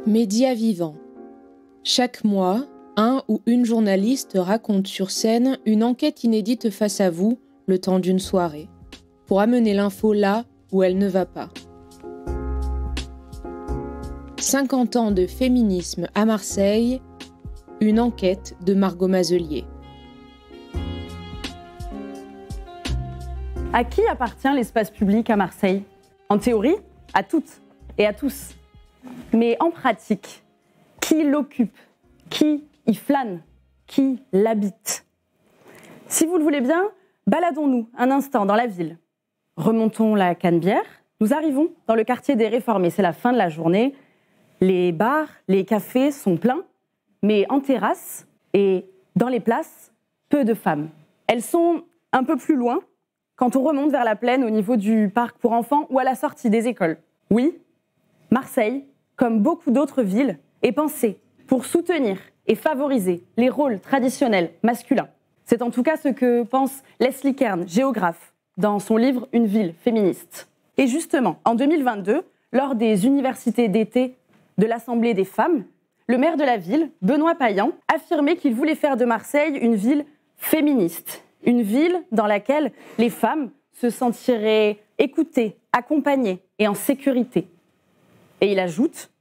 Médias vivants. Chaque mois, un ou une journaliste raconte sur scène une enquête inédite face à vous le temps d'une soirée, pour amener l'info là où elle ne va pas. 50 ans de féminisme à Marseille, une enquête de Margot Mazelier. À qui appartient l'espace public à Marseille ? En théorie, à toutes et à tous. Mais en pratique, qui l'occupe ? Qui y flâne ? Qui l'habite ? Si vous le voulez bien, baladons-nous un instant dans la ville. Remontons la Canebière. Nous arrivons dans le quartier des Réformés. C'est la fin de la journée. Les bars, les cafés sont pleins, mais en terrasse et dans les places, peu de femmes. Elles sont un peu plus loin, quand on remonte vers la plaine au niveau du parc pour enfants ou à la sortie des écoles. Oui, Marseille, comme beaucoup d'autres villes, est pensée pour soutenir et favoriser les rôles traditionnels masculins. C'est en tout cas ce que pense Leslie Kern, géographe, dans son livre « Une ville féministe ». Et justement, en 2022, lors des universités d'été de l'Assemblée des femmes, le maire de la ville, Benoît Payan, affirmait qu'il voulait faire de Marseille une ville féministe. Une ville dans laquelle les femmes se sentiraient écoutées, accompagnées et en sécurité. Et il ajoute,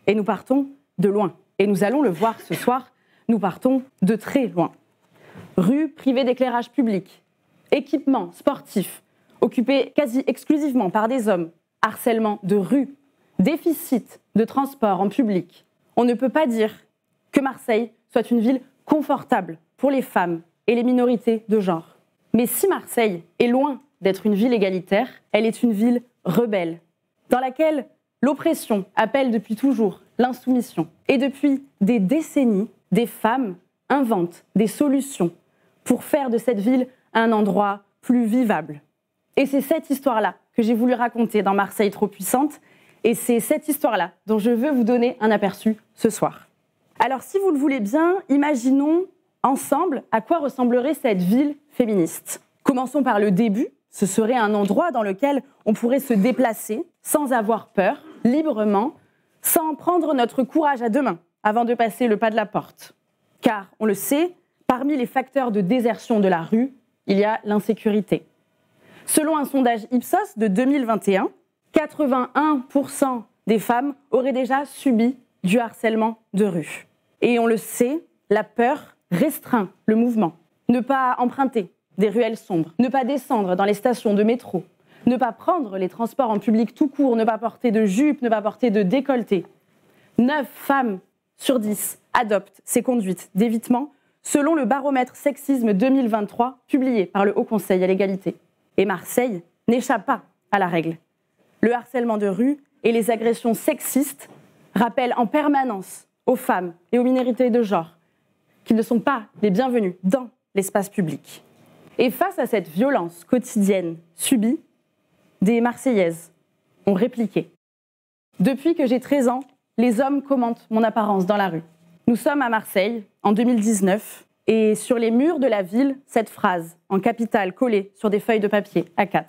et nous partons de loin. Et nous allons le voir ce soir, nous partons de très loin. Rues privées d'éclairage public, équipements sportifs, occupés quasi exclusivement par des hommes, harcèlement de rue, déficit de transport en public. On ne peut pas dire que Marseille soit une ville confortable pour les femmes et les minorités de genre. Mais si Marseille est loin d'être une ville égalitaire, elle est une ville rebelle, dans laquelle l'oppression appelle depuis toujours l'insoumission. Et depuis des décennies, des femmes inventent des solutions pour faire de cette ville un endroit plus vivable. Et c'est cette histoire-là que j'ai voulu raconter dans Marseille trop puissante, et c'est cette histoire-là dont je veux vous donner un aperçu ce soir. Alors si vous le voulez bien, imaginons ensemble à quoi ressemblerait cette ville féministe. Commençons par le début. Ce serait un endroit dans lequel on pourrait se déplacer sans avoir peur, librement, sans prendre notre courage à deux mains avant de passer le pas de la porte. Car, on le sait, parmi les facteurs de désertion de la rue, il y a l'insécurité. Selon un sondage Ipsos de 2021, 81% des femmes auraient déjà subi du harcèlement de rue. Et on le sait, la peur restreint le mouvement. Ne pas emprunter des ruelles sombres, ne pas descendre dans les stations de métro, ne pas prendre les transports en public tout court, ne pas porter de jupe, ne pas porter de décolleté. 9 femmes sur 10 adoptent ces conduites d'évitement selon le baromètre sexisme 2023 publié par le Haut Conseil à l'égalité. Et Marseille n'échappe pas à la règle. Le harcèlement de rue et les agressions sexistes rappellent en permanence aux femmes et aux minorités de genre qu'ils ne sont pas les bienvenus dans l'espace public. Et face à cette violence quotidienne subie, des Marseillaises ont répliqué. Depuis que j'ai 13 ans, les hommes commentent mon apparence dans la rue. Nous sommes à Marseille, en 2019, et sur les murs de la ville, cette phrase, en capitale collée sur des feuilles de papier A4.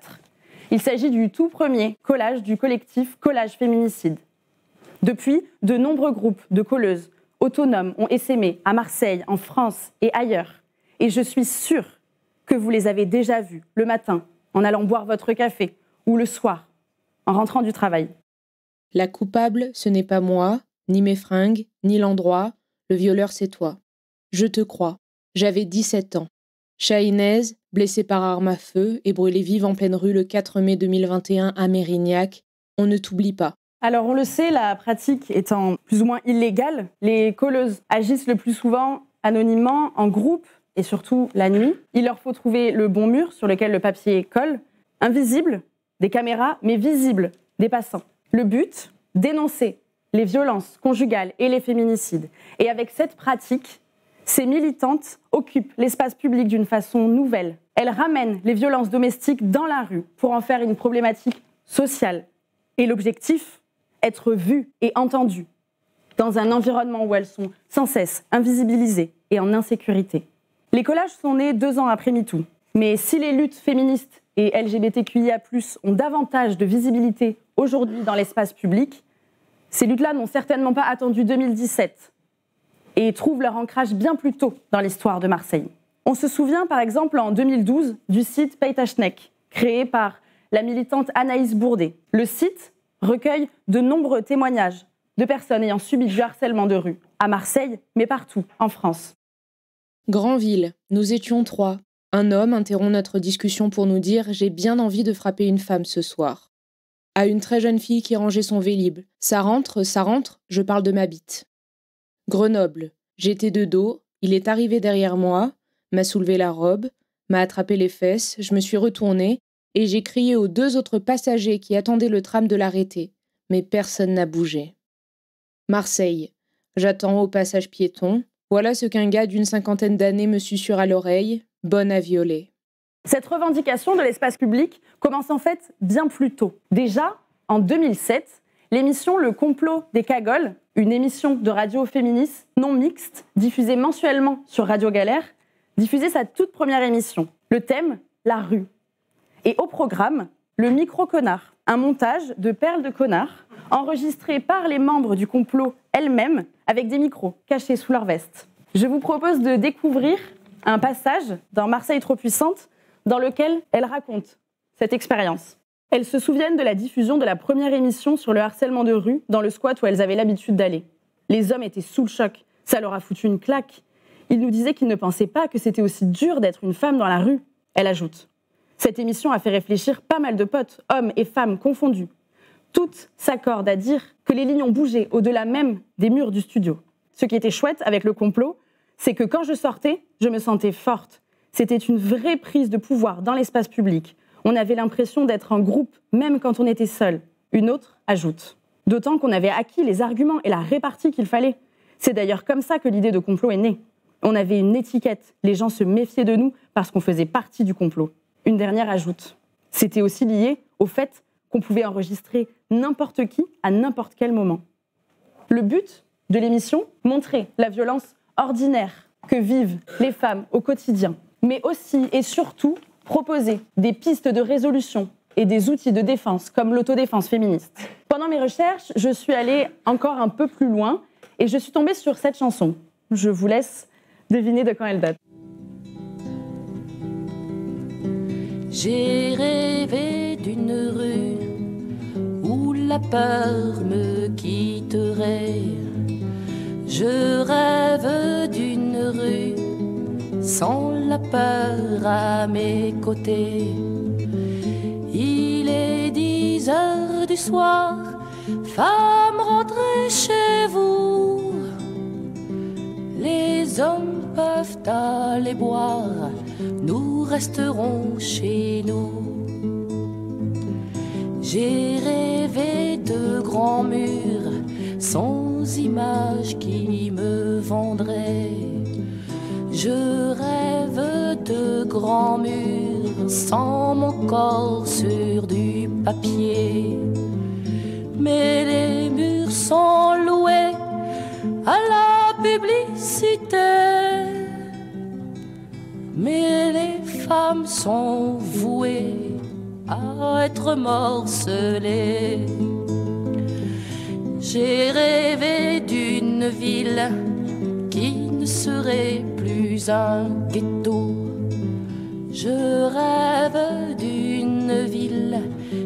Il s'agit du tout premier collage du collectif Collage Féminicide. Depuis, de nombreux groupes de colleuses autonomes ont essaimé à Marseille, en France et ailleurs. Et je suis sûre que vous les avez déjà vus le matin, en allant boire votre café, ou le soir, en rentrant du travail. La coupable, ce n'est pas moi, ni mes fringues, ni l'endroit. Le violeur, c'est toi. Je te crois. J'avais 17 ans. Chahinez, blessée par arme à feu et brûlée vive en pleine rue le 4 mai 2021 à Mérignac. On ne t'oublie pas. Alors on le sait, la pratique étant plus ou moins illégale, les colleuses agissent le plus souvent anonymement, en groupe et surtout la nuit. Il leur faut trouver le bon mur sur lequel le papier colle, invisible des caméras, mais visible des passants. Le but, dénoncer les violences conjugales et les féminicides. Et avec cette pratique, ces militantes occupent l'espace public d'une façon nouvelle. Elles ramènent les violences domestiques dans la rue pour en faire une problématique sociale. Et l'objectif, être vues et entendues dans un environnement où elles sont sans cesse invisibilisées et en insécurité. Les collages sont nés 2 ans après MeToo. Mais si les luttes féministes et LGBTQIA+, ont davantage de visibilité aujourd'hui dans l'espace public, Ces luttes-là n'ont certainement pas attendu 2017 et trouvent leur ancrage bien plus tôt dans l'histoire de Marseille. On se souvient par exemple en 2012 du site Paytachnek, créé par la militante Anaïs Bourdet. Le site recueille de nombreux témoignages de personnes ayant subi du harcèlement de rue, à Marseille, mais partout en France. Granville, nous étions 3. Un homme interrompt notre discussion pour nous dire « J'ai bien envie de frapper une femme ce soir ». À une très jeune fille qui rangeait son Vélib. « Ça rentre, je parle de ma bite ». Grenoble, j'étais de dos, il est arrivé derrière moi, m'a soulevé la robe, m'a attrapé les fesses, je me suis retournée et j'ai crié aux 2 autres passagers qui attendaient le tram de l'arrêter. Mais personne n'a bougé. Marseille, j'attends au passage piéton. Voilà ce qu'un gars d'une 50aine d'années me susurre à l'oreille. Bonne à violer. Cette revendication de l'espace public commence en fait bien plus tôt. Déjà, en 2007, l'émission Le Complot des Cagoles, une émission de radio féministe non mixte, diffusée mensuellement sur Radio Galère, diffusait sa toute première émission. Le thème, la rue. Et au programme, le micro-connard, un montage de perles de connards enregistrées par les membres du complot elles-mêmes avec des micros cachés sous leur veste. Je vous propose de découvrir un passage dans Marseille trop puissante dans lequel elles racontent cette expérience. Elles se souviennent de la diffusion de la première émission sur le harcèlement de rue dans le squat où elles avaient l'habitude d'aller. Les hommes étaient sous le choc, ça leur a foutu une claque. Ils nous disaient qu'ils ne pensaient pas que c'était aussi dur d'être une femme dans la rue. Elle ajoute: cette émission a fait réfléchir pas mal de potes, hommes et femmes confondus. Toutes s'accordent à dire que les lignes ont bougé au-delà même des murs du studio. Ce qui était chouette avec le complot, c'est que quand je sortais, je me sentais forte. C'était une vraie prise de pouvoir dans l'espace public. On avait l'impression d'être en groupe, même quand on était seul. Une autre ajoute. D'autant qu'on avait acquis les arguments et la répartie qu'il fallait. C'est d'ailleurs comme ça que l'idée de complot est née. On avait une étiquette. Les gens se méfiaient de nous parce qu'on faisait partie du complot. Une dernière ajoute. C'était aussi lié au fait qu'on pouvait enregistrer n'importe qui à n'importe quel moment. Le but de l'émission, montrer la violence ordinaire que vivent les femmes au quotidien, mais aussi et surtout proposer des pistes de résolution et des outils de défense comme l'autodéfense féministe. Pendant mes recherches, je suis allée encore un peu plus loin et je suis tombée sur cette chanson. Je vous laisse deviner de quand elle date. J'ai rêvé d'une rue où la peur me quitterait. Je rêve d'une rue sans la peur à mes côtés. Il est 10 heures du soir, femme rentrez chez vous. Les hommes peuvent aller boire, nous resterons chez nous. J'ai rêvé de grands murs sans images qui me vendraient. Je rêve de grands murs sans mon corps sur du papier. Mais les murs sont loués à la publicité. Mais les femmes sont vouées à être morcelées. J'ai rêvé d'une ville qui ne serait plus un ghetto. Je rêve d'une ville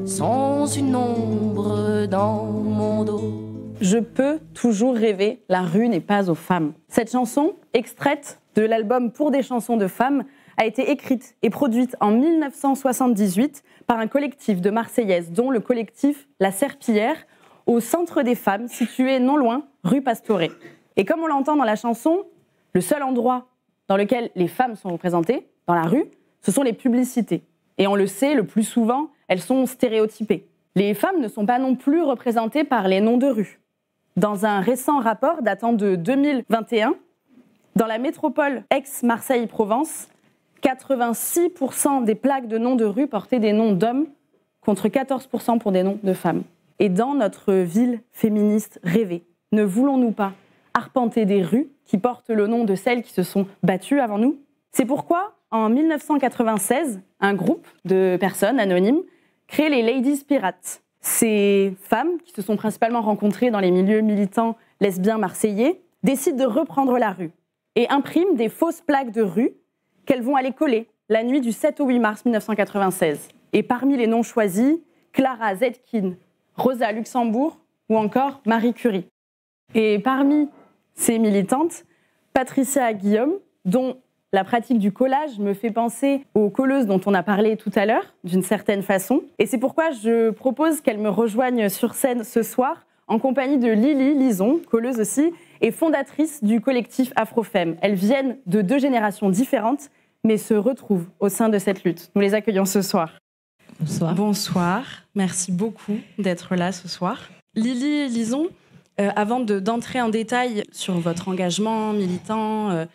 sans une ombre dans mon dos. Je peux toujours rêver, la rue n'est pas aux femmes. Cette chanson, extraite de l'album Pour des chansons de femmes, a été écrite et produite en 1978 par un collectif de Marseillaises, dont le collectif La Serpillière, au centre des femmes, situé non loin, rue Pastoré. Et comme on l'entend dans la chanson, le seul endroit dans lequel les femmes sont représentées, dans la rue, ce sont les publicités. Et on le sait, le plus souvent, elles sont stéréotypées. Les femmes ne sont pas non plus représentées par les noms de rue. Dans un récent rapport datant de 2021, dans la métropole Aix-Marseille-Provence, 86% des plaques de noms de rue portaient des noms d'hommes, contre 14% pour des noms de femmes. Et dans notre ville féministe rêvée, ne voulons-nous pas arpenter des rues qui portent le nom de celles qui se sont battues avant nous ? C'est pourquoi, en 1996, un groupe de personnes anonymes crée les Ladies Pirates. ces femmes, qui se sont principalement rencontrées dans les milieux militants lesbiens marseillais, décident de reprendre la rue et impriment des fausses plaques de rue qu'elles vont aller coller la nuit du 7 au 8 mars 1996. Et parmi les noms choisis, Clara Zetkin, Rosa Luxembourg ou encore Marie Curie. Et parmi ces militantes, Patricia Guillaume, dont la pratique du collage me fait penser aux colleuses dont on a parlé tout à l'heure, d'une certaine façon. Et c'est pourquoi je propose qu'elle me rejoigne sur scène ce soir, en compagnie de Lily Lison, colleuse aussi, et fondatrice du collectif Afrofemme. Elles viennent de 2 générations différentes, mais se retrouvent au sein de cette lutte. Nous les accueillons ce soir. Bonsoir. Bonsoir, merci beaucoup d'être là ce soir. Lily Lison, avant d'entrer en détail sur votre engagement militant,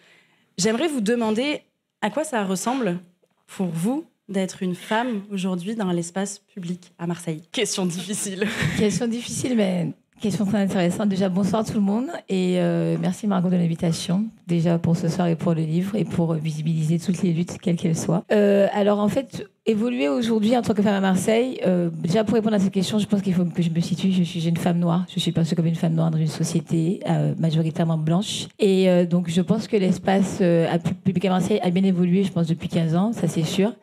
j'aimerais vous demander à quoi ça ressemble pour vous d'être une femme aujourd'hui dans l'espace public à Marseille. Question difficile. Question difficile, mais question très intéressante. Déjà, bonsoir tout le monde et merci Margot de l'invitation, déjà pour ce soir et pour le livre et pour visibiliser toutes les luttes, quelles qu'elles soient. Alors en fait, évoluer aujourd'hui en tant que femme à Marseille, déjà pour répondre à cette question, je pense qu'il faut que je me situe. Je suis une femme noire, je suis perçue comme une femme noire dans une société majoritairement blanche. Et donc je pense que l'espace public à Marseille a bien évolué, je pense, depuis 15 ans, ça c'est sûr.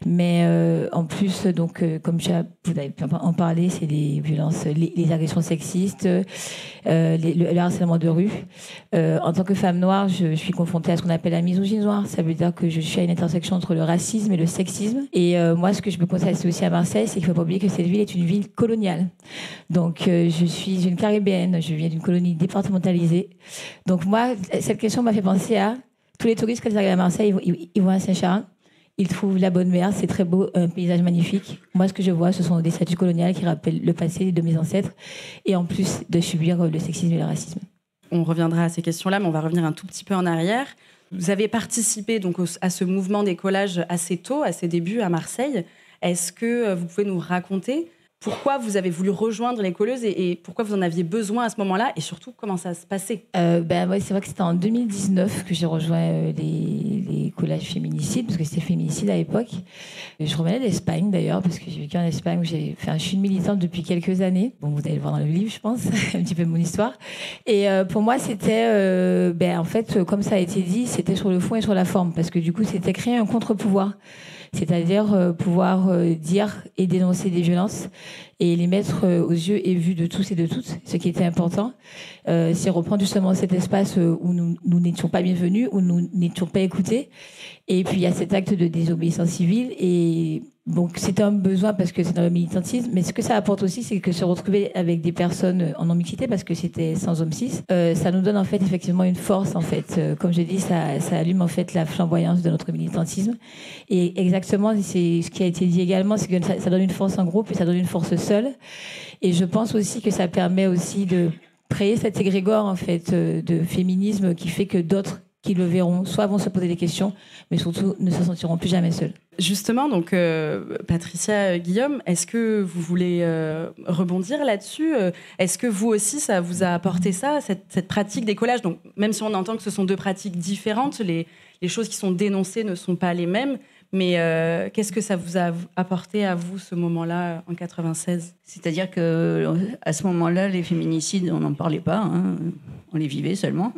Mais en plus, donc, comme vous avez pu en parler, c'est les violences, les agressions sexistes, le harcèlement de rue. En tant que femme noire, je suis confrontée à ce qu'on appelle la misogynie noire. Ça veut dire que je suis à une intersection entre le racisme et le sexisme. Et moi, ce que je me constate aussi à Marseille, c'est qu'il ne faut pas oublier que cette ville est une ville coloniale. Donc, je suis une Caribéenne, je viens d'une colonie départementalisée. Donc, moi, cette question m'a fait penser à tous les touristes, quand ils arrivent à Marseille, ils vont à Saint-Charles, ils trouvent la bonne mer, c'est très beau, un paysage magnifique. Moi, ce que je vois, ce sont des statues coloniales qui rappellent le passé de mes ancêtres, et en plus de subir le sexisme et le racisme. On reviendra à ces questions-là, mais on va revenir un tout petit peu en arrière. Vous avez participé donc à ce mouvement des collages assez tôt, à ses débuts à Marseille. Est-ce que vous pouvez nous raconter pourquoi vous avez voulu rejoindre les colleuses et pourquoi vous en aviez besoin à ce moment-là et surtout comment ça se passait? Ouais, c'est vrai que c'était en 2019 que j'ai rejoint les collages féminicides, parce que c'était féminicide à l'époque. Je revenais d'Espagne d'ailleurs, parce que j'ai vécu en Espagne où je suis une militante depuis quelques années. Bon, vous allez le voir dans le livre, je pense, un petit peu mon histoire. Et pour moi, c'était, en fait, comme ça a été dit, c'était sur le fond et sur la forme, parce que du coup, c'était créer un contre-pouvoir. C'est-à-dire pouvoir dire et dénoncer des violences et les mettre aux yeux et vues de tous et de toutes. Ce qui était important, c'est reprendre justement cet espace où nous n'étions pas bienvenus, où nous n'étions pas écoutés. Et puis il y a cet acte de désobéissance civile. Et donc c'est un besoin parce que c'est dans le militantisme, mais ce que ça apporte aussi, c'est que se retrouver avec des personnes en non-mixité, parce que c'était sans homme cis, ça nous donne en fait effectivement une force en fait. Comme je dis, ça allume en fait la flamboyance de notre militantisme. Et exactement, c'est ce qui a été dit également, c'est que ça donne une force en groupe et ça donne une force seule. Et je pense aussi que ça permet aussi de créer cet égrégore en fait de féminisme qui fait que d'autres qui le verront, soit vont se poser des questions, mais surtout ne se sentiront plus jamais seuls. Justement, donc Patricia Guillaume, est-ce que vous voulez rebondir là-dessus? Est-ce que vous aussi, ça vous a apporté ça, cette pratique des collages? Donc, même si on entend que ce sont deux pratiques différentes, les choses qui sont dénoncées ne sont pas les mêmes, mais qu'est-ce que ça vous a apporté à vous, ce moment-là, en 96? C'est-à-dire qu'à ce moment-là, les féminicides, on n'en parlait pas, hein, on les vivait seulement.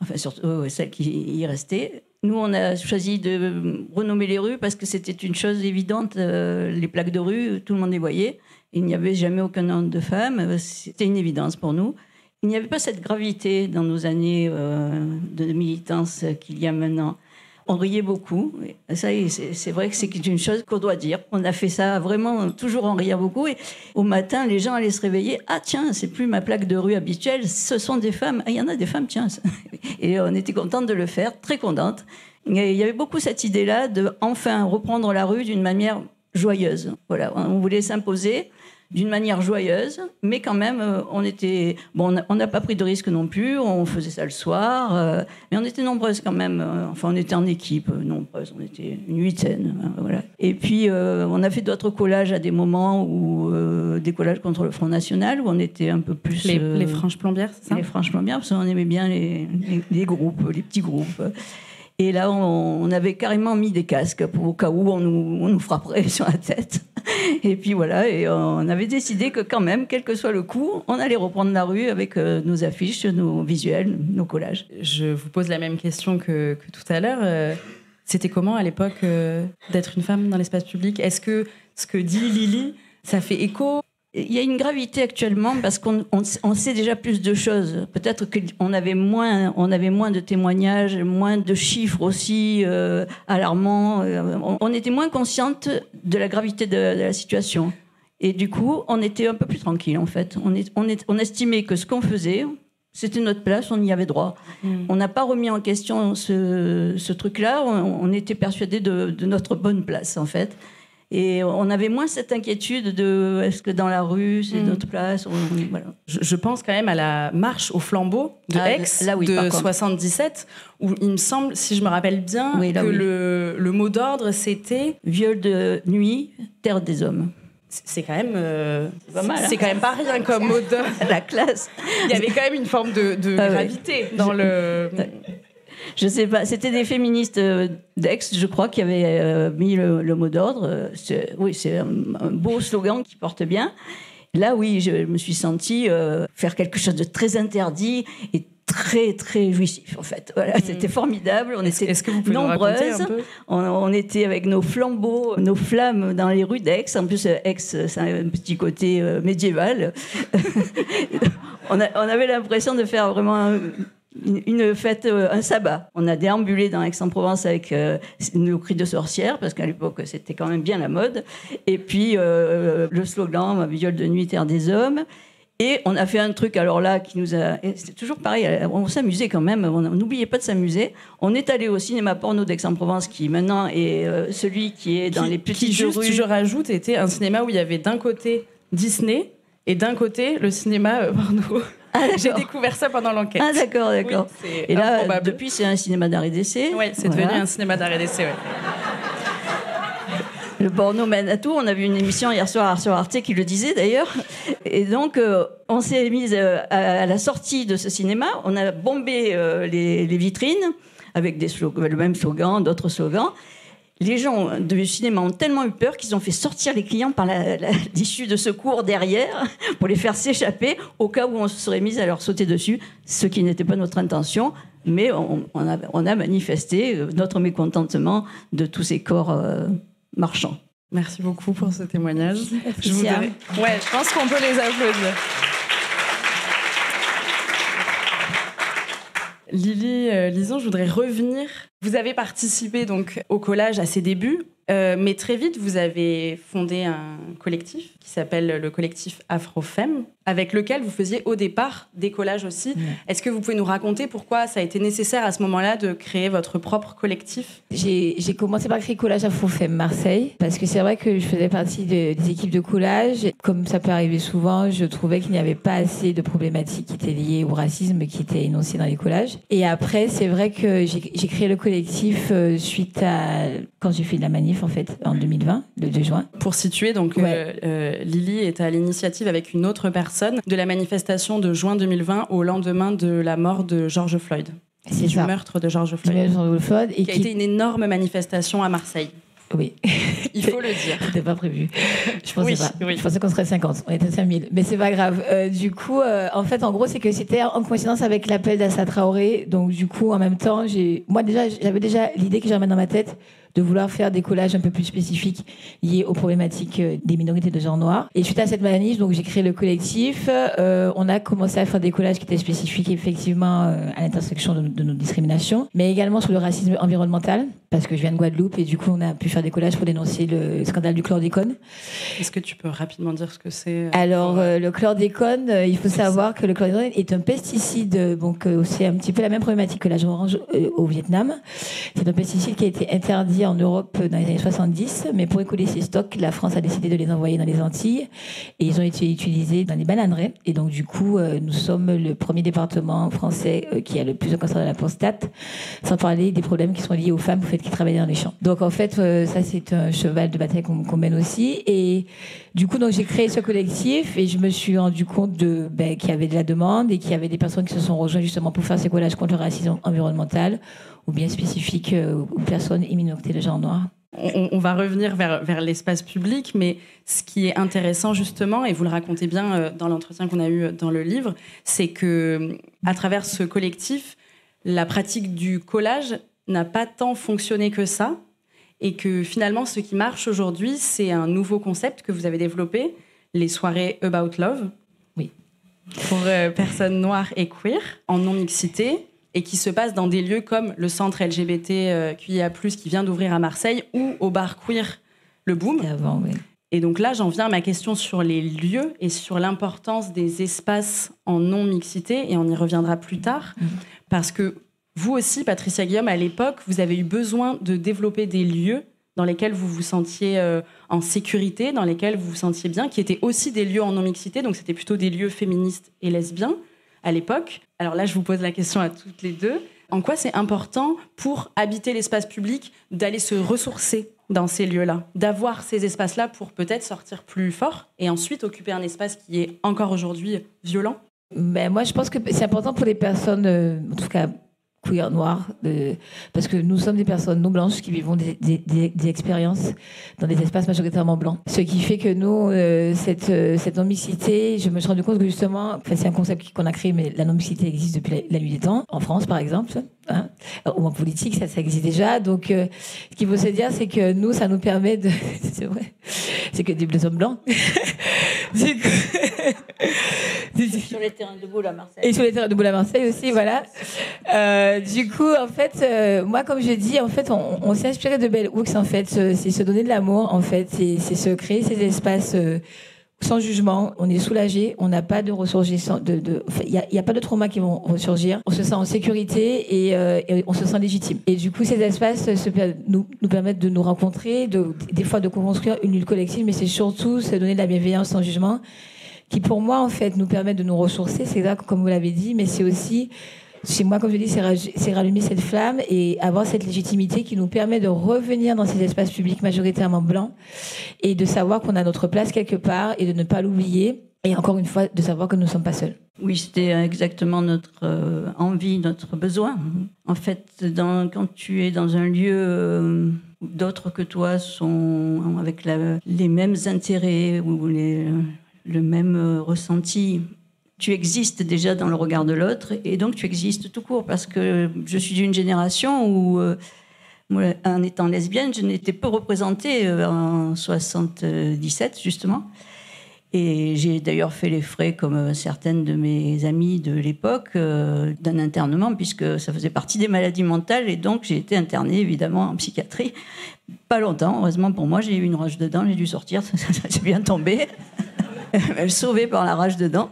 Enfin, surtout celles qui y restaient. Nous, on a choisi de renommer les rues parce que c'était une chose évidente. Les plaques de rue, tout le monde les voyait. Il n'y avait jamais aucun nom de femme. C'était une évidence pour nous. Il n'y avait pas cette gravité dans nos années de militance qu'il y a maintenant. On riait beaucoup. Ça, c'est vrai que c'est une chose qu'on doit dire. On a fait ça vraiment toujours en riant beaucoup. Et au matin, les gens allaient se réveiller. Ah tiens, c'est plus ma plaque de rue habituelle, ce sont des femmes. Ah, il y en a des femmes, tiens. Et on était contente de le faire, très contente. Il y avait beaucoup cette idée-là de enfin reprendre la rue d'une manière joyeuse. Voilà, on voulait s'imposer d'une manière joyeuse, mais quand même, on n'a pas pris de risque non plus, on faisait ça le soir, mais on était nombreuses quand même, enfin on était en équipe, nombreuses, on était une 8aine, voilà. Et puis on a fait d'autres collages à des moments où, des collages contre le Front National, où on était un peu plus... Les franches plombières, c'est ça? Les franches plombières, parce qu'on aimait bien les groupes, les petits groupes. Et là, on avait carrément mis des casques au cas où on nous frapperait sur la tête. Et puis voilà, et on avait décidé que quand même, quel que soit le coup, on allait reprendre la rue avec nos affiches, nos visuels, nos collages. Je vous pose la même question que tout à l'heure. C'était comment à l'époque d'être une femme dans l'espace public ? Est-ce que ce que dit Lily, ça fait écho ? Il y a une gravité actuellement parce qu'on sait déjà plus de choses. Peut-être qu'on avait moins de témoignages, moins de chiffres aussi alarmants. On était moins consciente de la gravité de la situation. Et du coup, on était un peu plus tranquille en fait. On estimait que ce qu'on faisait, c'était notre place, on y avait droit. On n'a pas remis en question ce truc-là. On était persuadés de notre bonne place en fait. Et on avait moins cette inquiétude de est-ce que dans la rue, c'est notre place voilà. Je pense quand même à la marche au flambeau de Aix là, oui, de 77, où il me semble, si je me rappelle bien, le mot d'ordre, c'était « Viol de nuit, terre des hommes ». C'est quand même, c'est pas mal. C'est quand même pas rien comme mot d'ordre. La classe. Il y avait quand même une forme de gravité dans le... Je sais pas, c'était des féministes d'Aix, je crois, qui avaient mis le mot d'ordre. Oui, c'est un beau slogan qui porte bien. Là, oui, je me suis sentie faire quelque chose de très interdit et très, très jouissif, en fait. Voilà, c'était formidable. On était Est-ce que vous pouvez nombreuses. Nous raconter un peu ? On était avec nos flambeaux, nos flammes dans les rues d'Aix. En plus, Aix, c'est un petit côté médiéval. On avait l'impression de faire vraiment... une fête, un sabbat. On a déambulé dans Aix-en-Provence avec nos cris de sorcières, parce qu'à l'époque, c'était quand même bien la mode. Et puis, le slogan « Viol de nuit, terre des hommes ». Et on a fait un truc, alors là, qui nous a... C'était toujours pareil, on s'amusait quand même, on n'oubliait pas de s'amuser. On est allé au cinéma porno d'Aix-en-Provence, qui maintenant est celui qui est dans les petites rues. Je rajoute, était un cinéma où il y avait d'un côté Disney et d'un côté le cinéma porno. Ah, j'ai découvert ça pendant l'enquête. Ah d'accord. Oui, et là, improbable. depuis, c'est un cinéma d'arrêt d'essai. Oui, c'est devenu un cinéma d'arrêt d'essai, ouais. Le porno mène à tout. On a vu une émission hier soir sur Arte qui le disait d'ailleurs. Et donc, on s'est mis à la sortie de ce cinéma. On a bombé les vitrines avec le même slogan, d'autres slogans. Les gens du cinéma ont tellement eu peur qu'ils ont fait sortir les clients par l'issue de secours derrière pour les faire s'échapper au cas où on se serait mis à leur sauter dessus, ce qui n'était pas notre intention. Mais on a manifesté notre mécontentement de tous ces corps marchands. Merci beaucoup pour ce témoignage. Je pense qu'on peut les applaudir. Lily Lison, je voudrais revenir. Vous avez participé donc au collage à ses débuts, mais très vite vous avez fondé un collectif qui s'appelle le collectif Afrofemme, avec lequel vous faisiez au départ des collages aussi. Mmh. Est-ce que vous pouvez nous raconter pourquoi ça a été nécessaire à ce moment-là de créer votre propre collectif ? J'ai commencé par créer Collage Afrofemme Marseille, parce que c'est vrai que je faisais partie des équipes de collage. Comme ça peut arriver souvent, je trouvais qu'il n'y avait pas assez de problématiques qui étaient liées au racisme qui étaient énoncées dans les collages. Et après, c'est vrai que j'ai créé le collectif suite à... quand j'ai fait de la manif, en fait, en 2020, le 2 juin. Pour situer, donc, Lily est à l'initiative avec une autre personne de la manifestation de juin 2020 au lendemain de la mort de George Floyd. C'est du ça. Meurtre de George Floyd. Et qui a été une énorme manifestation à Marseille. Oui. Il faut le dire. C'était pas prévu. Je pensais pas. Oui. Je pensais qu'on serait 50. On était 5000. Mais c'est pas grave. Du coup, en fait, en gros, c'est que c'était en coïncidence avec l'appel d'Assa Traoré. Donc, du coup, en même temps, j'avais déjà l'idée que j'avais dans ma tête de vouloir faire des collages un peu plus spécifiques liés aux problématiques des minorités de genre noir. Et suite à cette manif, donc j'ai créé le collectif. On a commencé à faire des collages qui étaient spécifiques effectivement à l'intersection de nos discriminations, mais également sur le racisme environnemental, parce que je viens de Guadeloupe et du coup on a pu faire des collages pour dénoncer le scandale du chlordécone. Est-ce que tu peux rapidement dire ce que c'est ? Alors le chlordécone, il faut savoir que le chlordécone est un pesticide, donc c'est un petit peu la même problématique que l'agent orange au Vietnam. C'est un pesticide qui a été interdit en Europe dans les années 70, mais pour écouler ses stocks, la France a décidé de les envoyer dans les Antilles et ils ont été utilisés dans les bananeraies. Et donc du coup, nous sommes le premier département français qui a le plus de cancers de la prostate, sans parler des problèmes qui sont liés aux femmes qui travaillent dans les champs. Donc en fait, ça c'est un cheval de bataille qu'on mène aussi. Et du coup, donc j'ai créé ce collectif et je me suis rendu compte qu'il y avait de la demande et qu'il y avait des personnes qui se sont rejointes justement pour faire ces collages contre le racisme environnemental ou bien spécifiques aux personnes et minorités de genre noir. On va revenir vers l'espace public, mais ce qui est intéressant justement, et vous le racontez bien dans l'entretien qu'on a eu dans le livre, c'est que à travers ce collectif, la pratique du collage n'a pas tant fonctionné que ça, et que finalement, ce qui marche aujourd'hui, c'est un nouveau concept que vous avez développé, les soirées About Love, oui, pour personnes noires et queer, en non-mixité, et qui se passe dans des lieux comme le centre LGBTQIA+, qui vient d'ouvrir à Marseille, ou au bar queer Le Boom. Avant, oui. Et donc là, j'en viens à ma question sur les lieux et sur l'importance des espaces en non-mixité, et on y reviendra plus tard, parce que vous aussi, Patricia Guillaume, à l'époque, vous avez eu besoin de développer des lieux dans lesquels vous vous sentiez en sécurité, dans lesquels vous vous sentiez bien, qui étaient aussi des lieux en non-mixité, donc c'était plutôt des lieux féministes et lesbiens à l'époque. Alors là, je vous pose la question à toutes les deux. En quoi c'est important pour habiter l'espace public d'aller se ressourcer dans ces lieux-là, d'avoir ces espaces-là pour peut-être sortir plus fort et ensuite occuper un espace qui est encore aujourd'hui violent? Moi, je pense que c'est important pour les personnes, en tout cas queer, noires, parce que nous sommes des personnes non blanches qui vivons des expériences dans des espaces majoritairement blancs. Ce qui fait que nous, cette non-mixité, je me suis rendu compte que justement, c'est un concept qu'on a créé, mais la non-mixité existe depuis la nuit des temps, en France par exemple, hein, ou en politique, ça existe déjà. Donc, ce qu'il faut se dire, c'est que nous, ça nous permet de... c'est vrai, c'est que des hommes blancs. Sur les terrains de boule à Marseille. Et sur les terrains de boule à Marseille aussi, voilà. Du coup, en fait, moi, comme je dis, en fait, on s'est inspiré de Bell Hooks, en fait. C'est se donner de l'amour, en fait. C'est se créer ces espaces sans jugement. On est soulagé. On n'a pas de ressurgissement. Il n'y a pas de traumas qui vont ressurgir. On se sent en sécurité et on se sent légitime. Et du coup, ces espaces nous permettent de nous rencontrer, des fois de construire une lutte collective, mais c'est surtout se donner de la bienveillance sans jugement, qui pour moi, en fait, nous permet de nous ressourcer. C'est là, comme vous l'avez dit, mais c'est aussi, chez moi, comme je dis, c'est rallumer cette flamme et avoir cette légitimité qui nous permet de revenir dans ces espaces publics majoritairement blancs et de savoir qu'on a notre place quelque part et de ne pas l'oublier. Et encore une fois, de savoir que nous ne sommes pas seuls. Oui, c'était exactement notre envie, notre besoin. En fait, quand tu es dans un lieu où d'autres que toi sont avec les mêmes intérêts ou le même ressenti, tu existes déjà dans le regard de l'autre et donc tu existes tout court, parce que je suis d'une génération où, moi, en étant lesbienne, je n'étais peu représentée en 77 justement, et j'ai d'ailleurs fait les frais, comme certaines de mes amies de l'époque, d'un internement, puisque ça faisait partie des maladies mentales, et donc j'ai été internée évidemment en psychiatrie. Pas longtemps, heureusement pour moi, j'ai eu une rage de dents, j'ai dû sortir, ça s'est bien tombé. Sauvée par la rage de dents.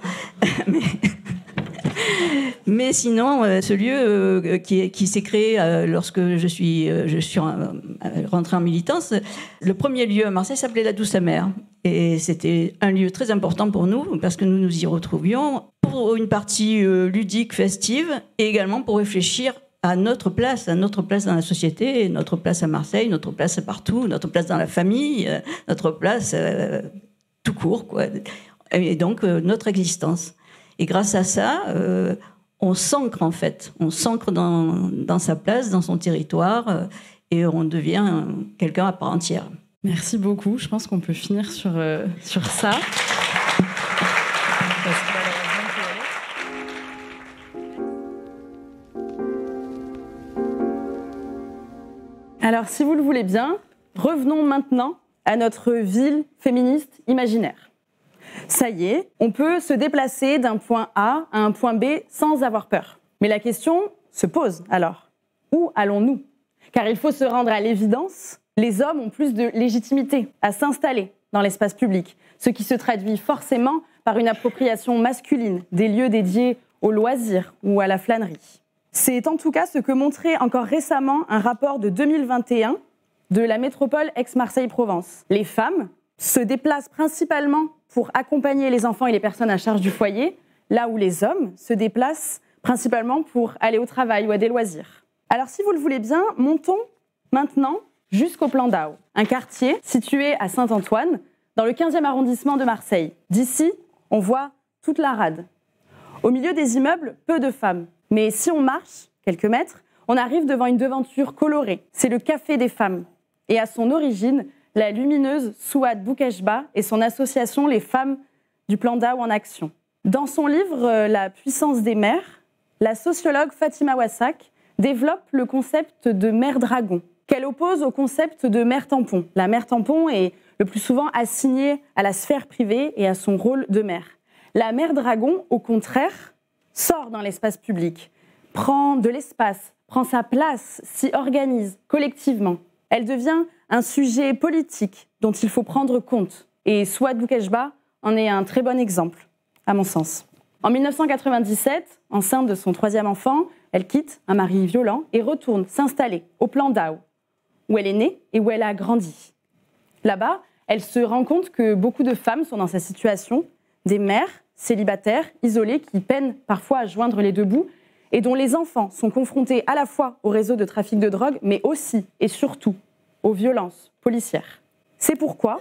Mais sinon, ce lieu qui s'est créé lorsque je suis rentrée en militance, le premier lieu à Marseille s'appelait La Douce Amère. Et c'était un lieu très important pour nous, parce que nous nous y retrouvions pour une partie ludique, festive, et également pour réfléchir à notre place dans la société, notre place à Marseille, notre place partout, notre place dans la famille, notre place... tout court, quoi. Et donc, notre existence. Et grâce à ça, on s'ancre, en fait. On s'ancre dans sa place, dans son territoire, et on devient quelqu'un à part entière. Merci beaucoup. Je pense qu'on peut finir sur ça. Alors, si vous le voulez bien, revenons maintenant à notre ville féministe imaginaire. Ça y est, on peut se déplacer d'un point A à un point B sans avoir peur. Mais la question se pose alors. Où allons-nous ? Car il faut se rendre à l'évidence, les hommes ont plus de légitimité à s'installer dans l'espace public, ce qui se traduit forcément par une appropriation masculine des lieux dédiés aux loisirs ou à la flânerie. C'est en tout cas ce que montrait encore récemment un rapport de 2021 de la métropole Aix-Marseille-Provence. Les femmes se déplacent principalement pour accompagner les enfants et les personnes à charge du foyer, là où les hommes se déplacent principalement pour aller au travail ou à des loisirs. Alors si vous le voulez bien, montons maintenant jusqu'au Plan d'Ao, un quartier situé à Saint-Antoine, dans le 15e arrondissement de Marseille. D'ici, on voit toute la rade. Au milieu des immeubles, peu de femmes. Mais si on marche quelques mètres, on arrive devant une devanture colorée. C'est le Café des femmes. et à son origine, la lumineuse Souad Boukeshba et son association Les Femmes du Plan Daou en Action. Dans son livre La puissance des mères, la sociologue Fatima Wassak développe le concept de mère dragon, qu'elle oppose au concept de mère tampon. La mère tampon est le plus souvent assignée à la sphère privée et à son rôle de mère. La mère dragon, au contraire, sort dans l'espace public, prend de l'espace, prend sa place, s'y organise collectivement. Elle devient un sujet politique dont il faut prendre compte. Et Souad Boukeshba en est un très bon exemple, à mon sens. En 1997, enceinte de son 3e enfant, elle quitte un mari violent et retourne s'installer au Plan Daou, où elle est née et où elle a grandi. Là-bas, elle se rend compte que beaucoup de femmes sont dans sa situation, des mères célibataires, isolées, qui peinent parfois à joindre les deux bouts et dont les enfants sont confrontés à la fois au réseau de trafic de drogue, mais aussi et surtout aux violences policières. C'est pourquoi,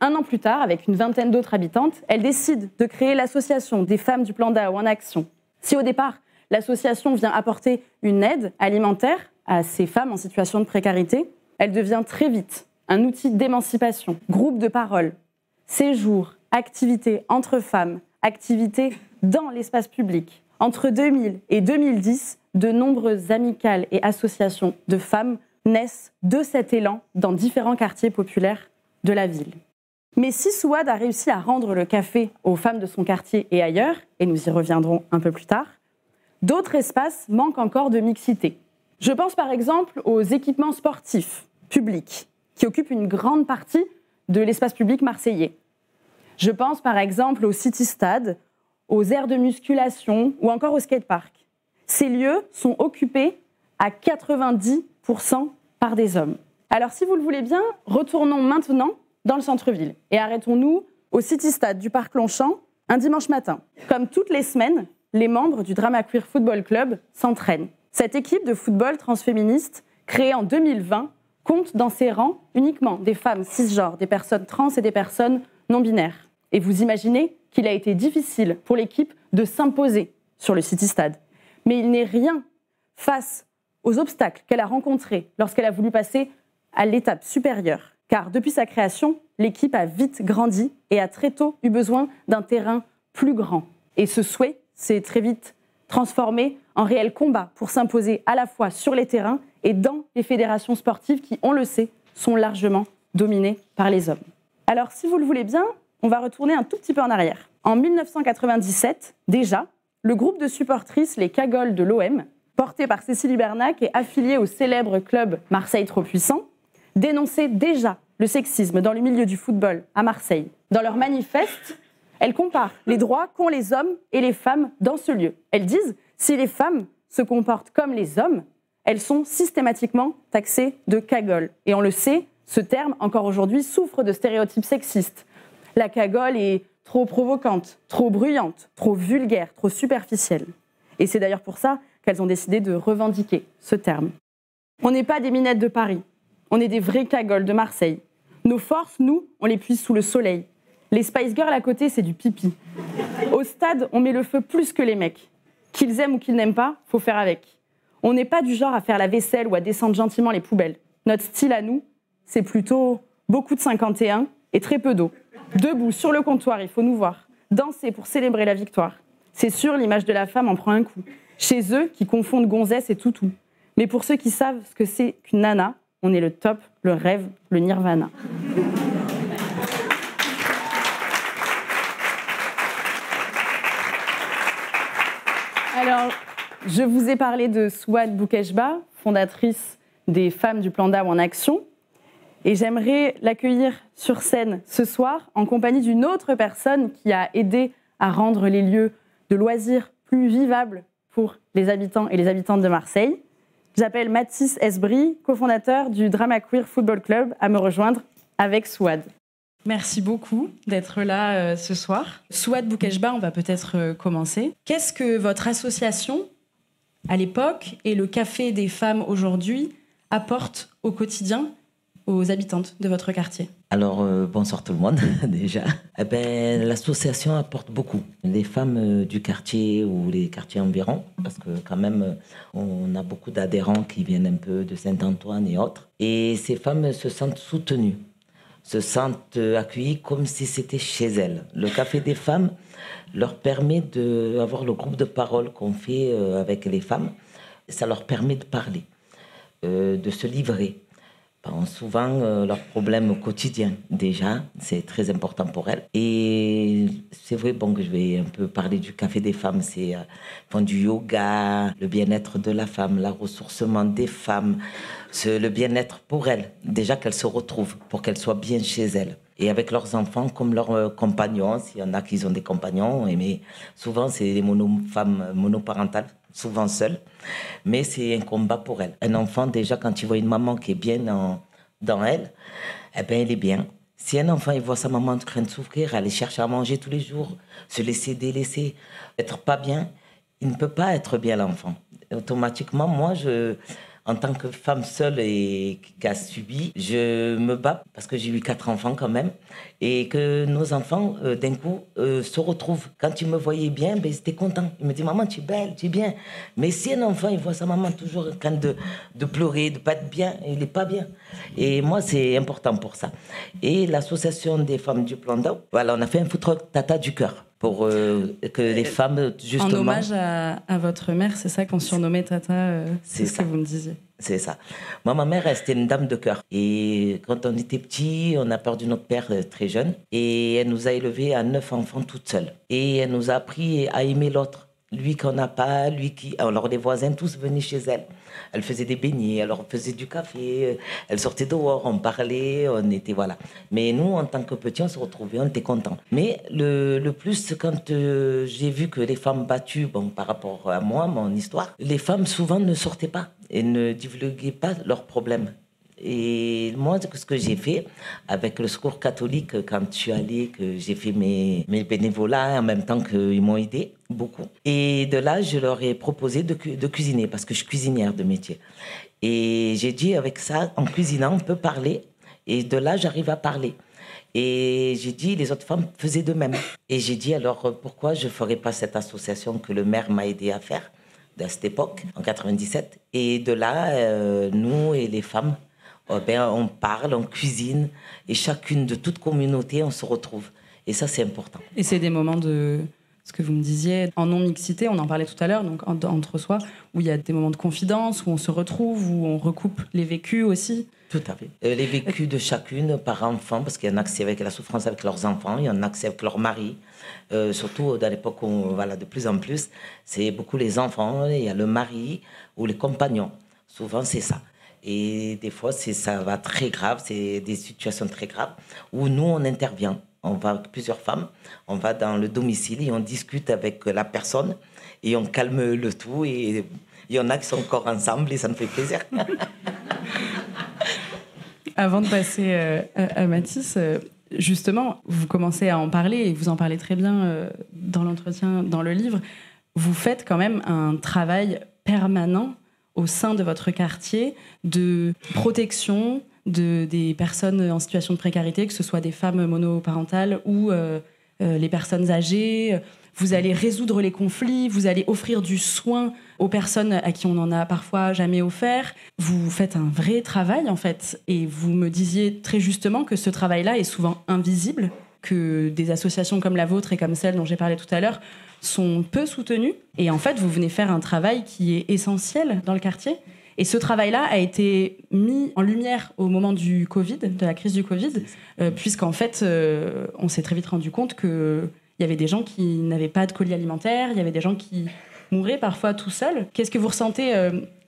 1 an plus tard, avec une vingtaine d'autres habitantes, elle décide de créer l'association des femmes du Plan Daou en Action. Si au départ, l'association vient apporter une aide alimentaire à ces femmes en situation de précarité, elle devient très vite un outil d'émancipation, groupe de parole, séjours, activités entre femmes, activités dans l'espace public. Entre 2000 et 2010, de nombreuses amicales et associations de femmes naissent de cet élan dans différents quartiers populaires de la ville. Mais si Souad a réussi à rendre le café aux femmes de son quartier et ailleurs, et nous y reviendrons un peu plus tard, d'autres espaces manquent encore de mixité. Je pense par exemple aux équipements sportifs publics, qui occupent une grande partie de l'espace public marseillais. Je pense par exemple au City Stade, aux aires de musculation ou encore au skatepark. Ces lieux sont occupés à 90% par des hommes. Alors si vous le voulez bien, retournons maintenant dans le centre-ville et arrêtons-nous au City Stade du Parc Longchamp un dimanche matin. Comme toutes les semaines, les membres du Drama Queer Football Club s'entraînent. Cette équipe de football transféministe, créée en 2020, compte dans ses rangs uniquement des femmes cisgenres, des personnes trans et des personnes non-binaires. Et vous imaginez qu'il a été difficile pour l'équipe de s'imposer sur le City Stade. Mais il n'est rien face aux obstacles qu'elle a rencontrés lorsqu'elle a voulu passer à l'étape supérieure. Car depuis sa création, l'équipe a vite grandi et a très tôt eu besoin d'un terrain plus grand. Et ce souhait s'est très vite transformé en réel combat pour s'imposer à la fois sur les terrains et dans les fédérations sportives qui, on le sait, sont largement dominées par les hommes. Alors, si vous le voulez bien, on va retourner un tout petit peu en arrière. En 1997, déjà, le groupe de supportrices Les Cagoles de l'OM, porté par Cécile Bernac et affilié au célèbre club Marseille Trop Puissant, dénonçait déjà le sexisme dans le milieu du football à Marseille. Dans leur manifeste, elles comparent les droits qu'ont les hommes et les femmes dans ce lieu. Elles disent, si les femmes se comportent comme les hommes, elles sont systématiquement taxées de cagoles. Et on le sait, ce terme, encore aujourd'hui, souffre de stéréotypes sexistes. La cagole est trop provocante, trop bruyante, trop vulgaire, trop superficielle. Et c'est d'ailleurs pour ça qu'elles ont décidé de revendiquer ce terme. On n'est pas des minettes de Paris, on est des vraies cagoles de Marseille. Nos forces, nous, on les puise sous le soleil. Les Spice Girls à côté, c'est du pipi. Au stade, on met le feu plus que les mecs. Qu'ils aiment ou qu'ils n'aiment pas, faut faire avec. On n'est pas du genre à faire la vaisselle ou à descendre gentiment les poubelles. Notre style à nous, c'est plutôt beaucoup de 51 et très peu d'eau. Debout, sur le comptoir, il faut nous voir. Danser pour célébrer la victoire. C'est sûr, l'image de la femme en prend un coup. Chez eux, qui confondent gonzesse et toutou. Mais pour ceux qui savent ce que c'est qu'une nana, on est le top, le rêve, le nirvana. Alors, je vous ai parlé de Souad Boukeshba, fondatrice des Femmes du Plan Daou en Action. Et j'aimerais l'accueillir sur scène ce soir en compagnie d'une autre personne qui a aidé à rendre les lieux de loisirs plus vivables pour les habitants et les habitantes de Marseille. J'appelle Mathis Esbry, cofondateur du Drama Queer Football Club, à me rejoindre avec Souad. Merci beaucoup d'être là ce soir. Souad Boukeshba, on va peut-être commencer. Qu'est-ce que votre association, à l'époque, et le Café des femmes aujourd'hui, apportent au quotidien aux habitantes de votre quartier? Alors, bonsoir tout le monde, déjà. L'association apporte beaucoup. Les femmes du quartier ou les quartiers environs, parce que quand même, on a beaucoup d'adhérents qui viennent un peu de Saint-Antoine et autres. Et ces femmes se sentent soutenues, se sentent accueillies comme si c'était chez elles. Le Café des femmes leur permet d'avoir le groupe de parole qu'on fait avec les femmes. Ça leur permet de parler, de se livrer. Souvent leurs problèmes quotidiens déjà, c'est très important pour elles. Et c'est vrai que je vais un peu parler du Café des femmes, c'est font du yoga, le bien-être de la femme, le ressourcement des femmes, le bien-être pour elles, déjà qu'elles se retrouvent, pour qu'elles soient bien chez elles. Et avec leurs enfants comme leurs compagnons, s'il y en a qui ont des compagnons, mais souvent c'est des femmes monoparentales, souvent seules, mais c'est un combat pour elles. Un enfant, déjà, quand il voit une maman qui est bien dans elle, elle est bien. Si un enfant il voit sa maman en train de souffrir, aller chercher à manger tous les jours, se laisser délaisser, être pas bien, il ne peut pas être bien l'enfant. Automatiquement, moi, en tant que femme seule et qui a subi, je me bats parce que j'ai eu 4 enfants quand même et que nos enfants, d'un coup, se retrouvent. Quand ils me voyaient bien, ils étaient contents. Ils me disaient « Maman, tu es belle, tu es bien ». Mais si un enfant, il voit sa maman toujours en train de pleurer, de ne pas être bien, il n'est pas bien. Et moi, c'est important pour ça. Et l'association des femmes du Plan d'Eau, voilà, on a fait un food truck Tata du cœur pour que les femmes, justement... En hommage à votre mère, c'est ça qu'on surnommait Tata, c'est ce que vous me disiez. C'est ça. Moi, ma mère, c'était une dame de cœur. Et quand on était petit, on a perdu notre père très jeune. Et elle nous a élevés à 9 enfants toute seule. Et elle nous a appris à aimer l'autre. Lui qu'on n'a pas, lui qui... Alors, les voisins, tous venaient chez elle. Elle faisait des beignets, elle leur faisait du café, elle sortait dehors, on parlait, on était... Voilà. Mais nous, en tant que petits, on se retrouvait, on était contents. Mais le plus, quand j'ai vu que les femmes battues, par rapport à moi, mon histoire, les femmes, souvent, ne sortaient pas et ne divulguaient pas leurs problèmes. Et moi, ce que j'ai fait avec le Secours catholique, quand je suis allée, que j'ai fait mes bénévolats en même temps qu'ils m'ont aidé beaucoup. Et de là, je leur ai proposé de cuisiner, parce que je suis cuisinière de métier. Et j'ai dit, avec ça, en cuisinant, on peut parler. Et de là, j'arrive à parler. Et j'ai dit, les autres femmes faisaient de même. Et j'ai dit, alors, pourquoi je ne ferais pas cette association que le maire m'a aidé à faire, à cette époque, en 97. Et de là, nous et les femmes, on parle, on cuisine, et chacune de toute communauté, on se retrouve. Et ça, c'est important. Et c'est des moments de, ce que vous me disiez, en non-mixité, on en parlait tout à l'heure, donc entre soi, où il y a des moments de confidence, où on se retrouve, où on recoupe les vécus aussi. Tout à fait. Les vécus de chacune par enfant, parce qu'il y en a qui c'est avec la souffrance avec leurs enfants, il y en a qui c'est avec leur mari. Surtout dans l'époque où, de plus en plus, c'est beaucoup les enfants, il y a le mari ou les compagnons. Souvent, c'est ça. Et des fois, ça va très grave, c'est des situations très graves où nous, on intervient. On va avec plusieurs femmes, on va dans le domicile et on discute avec la personne et on calme le tout. Et il y en a qui sont encore ensemble et ça me fait plaisir. Avant de passer à Mathis, justement, vous commencez à en parler et vous en parlez très bien dans l'entretien, dans le livre. Vous faites quand même un travail permanent au sein de votre quartier de protection des personnes en situation de précarité, que ce soit des femmes monoparentales ou les personnes âgées. Vous allez résoudre les conflits, vous allez offrir du soin aux personnes à qui on n'en a parfois jamais offert. Vous faites un vrai travail, en fait. Et vous me disiez très justement que ce travail-là est souvent invisible, que des associations comme la vôtre et comme celle dont j'ai parlé tout à l'heure sont peu soutenues. Et en fait, vous venez faire un travail qui est essentiel dans le quartier. Et ce travail-là a été mis en lumière au moment du Covid, de la crise du Covid, puisqu'en fait, on s'est très vite rendu compte qu'il y avait des gens qui n'avaient pas de colis alimentaire, il y avait des gens qui mouraient parfois tout seuls. Qu'est-ce que vous ressentez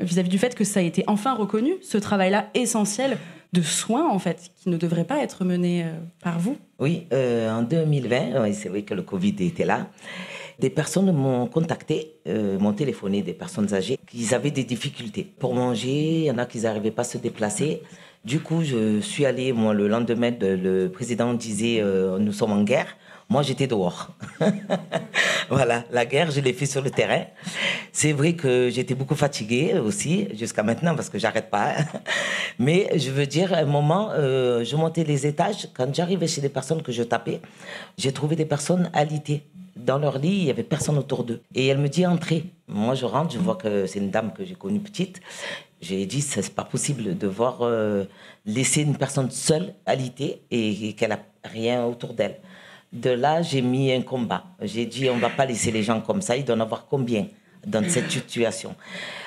vis-à-vis du fait que ça a été enfin reconnu, ce travail-là essentiel de soins, en fait, qui ne devrait pas être mené par vous? Oui, en 2020, c'est vrai que le Covid était là. Des personnes m'ont contacté, m'ont téléphoné, des personnes âgées, qui avaient des difficultés pour manger, il y en a qui n'arrivaient pas à se déplacer. Du coup, je suis allée, moi, le lendemain, le président disait « nous sommes en guerre ». Moi, j'étais dehors. Voilà, la guerre, je l'ai fait sur le terrain. C'est vrai que j'étais beaucoup fatiguée aussi, jusqu'à maintenant, parce que j'arrête pas. Mais je veux dire, à un moment, je montais les étages. Quand j'arrivais chez les personnes que je tapais, j'ai trouvé des personnes alitées. Dans leur lit, il n'y avait personne autour d'eux. Et elle me dit, entrez. Moi, je rentre, je vois que c'est une dame que j'ai connue petite. J'ai dit, c'est pas possible de voir laisser une personne seule, alitée, et qu'elle n'a rien autour d'elle. De là, j'ai mis un combat. J'ai dit, on ne va pas laisser les gens comme ça. Il doit en avoir combien dans cette situation?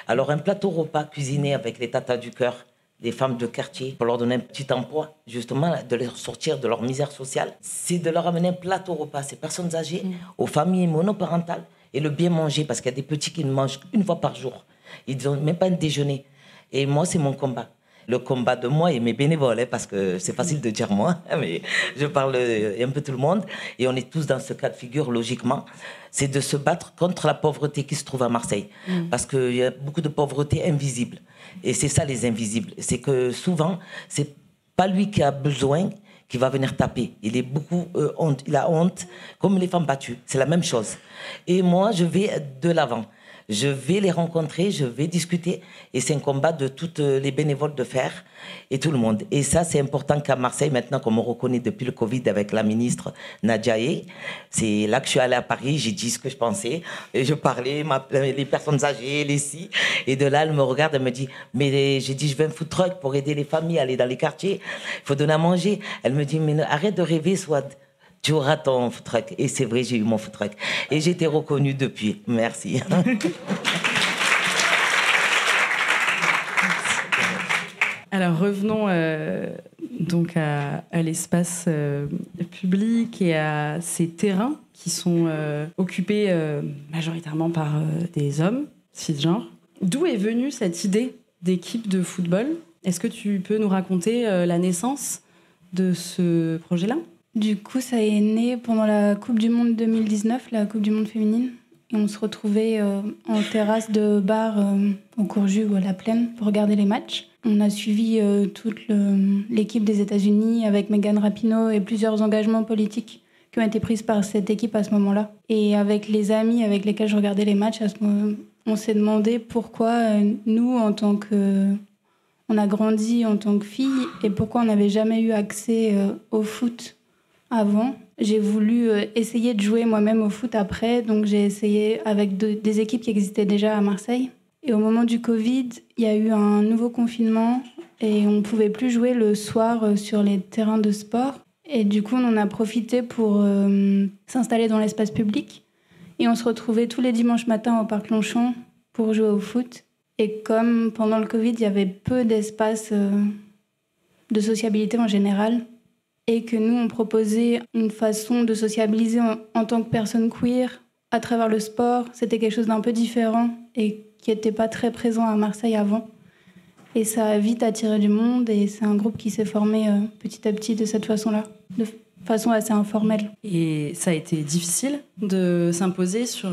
Alors, un plateau repas cuisiné avec les tatas du cœur, les femmes de quartier, pour leur donner un petit emploi, justement, de les sortir de leur misère sociale, c'est de leur amener un plateau repas, ces personnes âgées, aux familles monoparentales, et le bien manger, parce qu'il y a des petits qui ne mangent une fois par jour. Ils n'ont même pas un déjeuner. Et moi, c'est mon combat. Le combat de moi et mes bénévoles, hein, parce que c'est facile de dire moi, mais je parle un peu tout le monde, et on est tous dans ce cas de figure, logiquement, c'est de se battre contre la pauvreté qui se trouve à Marseille. Parce qu'il y a beaucoup de pauvreté invisible. Et c'est ça, les invisibles. C'est que souvent, c'est pas lui qui a besoin qui va venir taper. Il est beaucoup il a honte, comme les femmes battues. C'est la même chose. Et moi, je vais de l'avant. Je vais les rencontrer, je vais discuter. Et c'est un combat de toutes les bénévoles de faire et tout le monde. Et ça, c'est important qu'à Marseille, maintenant, comme on reconnaît depuis le Covid avec la ministre Nadia Aye, c'est là que je suis allée à Paris, j'ai dit ce que je pensais. Et je parlais, les personnes âgées, les si. Et de là, elle me regarde, elle me dit, mais j'ai dit, je veux un food truck pour aider les familles à aller dans les quartiers. Il faut donner à manger. Elle me dit, mais arrête de rêver, Swad. Tu auras ton food truck. Et c'est vrai, j'ai eu mon food truck. Et j'ai été reconnue depuis. Merci. Alors revenons donc à l'espace public et à ces terrains qui sont occupés majoritairement par des hommes cisgenres. D'où est venue cette idée d'équipe de football? Est-ce que tu peux nous raconter la naissance de ce projet-là? Du coup, ça est né pendant la Coupe du Monde 2019, la Coupe du Monde féminine. Et on se retrouvait en terrasse de bar au Courjus ou à la Plaine pour regarder les matchs. On a suivi toute l'équipe des États-Unis avec Megan Rapinoe et plusieurs engagements politiques qui ont été pris par cette équipe à ce moment-là. Et avec les amis avec lesquels je regardais les matchs, on s'est demandé pourquoi nous, en tant que... On a grandi en tant que filles et pourquoi on n'avait jamais eu accès au foot avant. J'ai voulu essayer de jouer moi-même au foot après, donc j'ai essayé avec des équipes qui existaient déjà à Marseille. Et au moment du Covid, il y a eu un nouveau confinement et on ne pouvait plus jouer le soir sur les terrains de sport. Et du coup, on en a profité pour s'installer dans l'espace public. Et on se retrouvait tous les dimanches matins au Parc Longchamp pour jouer au foot. Et comme pendant le Covid, il y avait peu d'espace de sociabilité en général, et que nous, on proposait une façon de sociabiliser en tant que personne queer à travers le sport. C'était quelque chose d'un peu différent et qui n'était pas très présent à Marseille avant. Et ça a vite attiré du monde et c'est un groupe qui s'est formé petit à petit de cette façon-là, de façon assez informelle. Et ça a été difficile de s'imposer sur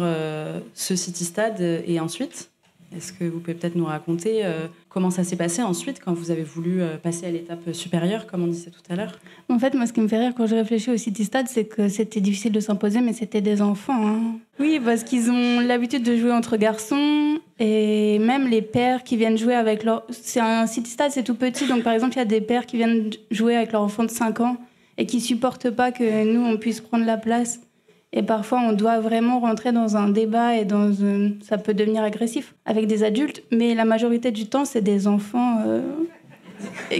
ce City Stade et ensuite? Est-ce que vous pouvez peut-être nous raconter comment ça s'est passé ensuite quand vous avez voulu passer à l'étape supérieure, comme on disait tout à l'heure? En fait, moi, ce qui me fait rire quand je réfléchis au City Stade, c'est que c'était difficile de s'imposer, mais c'était des enfants. Hein. Oui, parce qu'ils ont l'habitude de jouer entre garçons et même les pères qui viennent jouer avec leur... C'est un City Stade, c'est tout petit, donc par exemple, il y a des pères qui viennent jouer avec leur enfant de 5 ans et qui supportent pas que nous, on puisse prendre la place. Et parfois, on doit vraiment rentrer dans un débat et ça peut devenir agressif avec des adultes. Mais la majorité du temps, c'est des enfants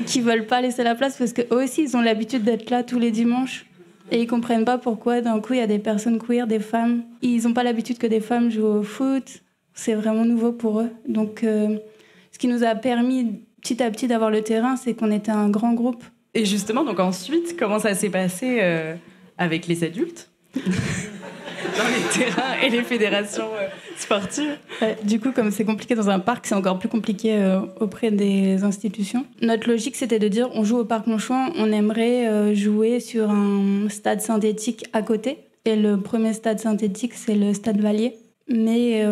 qui veulent pas laisser la place parce qu'eux aussi, ils ont l'habitude d'être là tous les dimanches. Et ils comprennent pas pourquoi, d'un coup, il y a des personnes queer, des femmes. Ils ont pas l'habitude que des femmes jouent au foot. C'est vraiment nouveau pour eux. Donc, ce qui nous a permis petit à petit d'avoir le terrain, c'est qu'on était un grand groupe. Et justement, donc ensuite, comment ça s'est passé avec les adultes dans les terrains et les fédérations sportives? Du coup, comme c'est compliqué dans un parc, c'est encore plus compliqué auprès des institutions. Notre logique, c'était de dire, on joue au Parc Longchamp, on aimerait jouer sur un stade synthétique à côté. Et le premier stade synthétique, c'est le stade Valier. Mais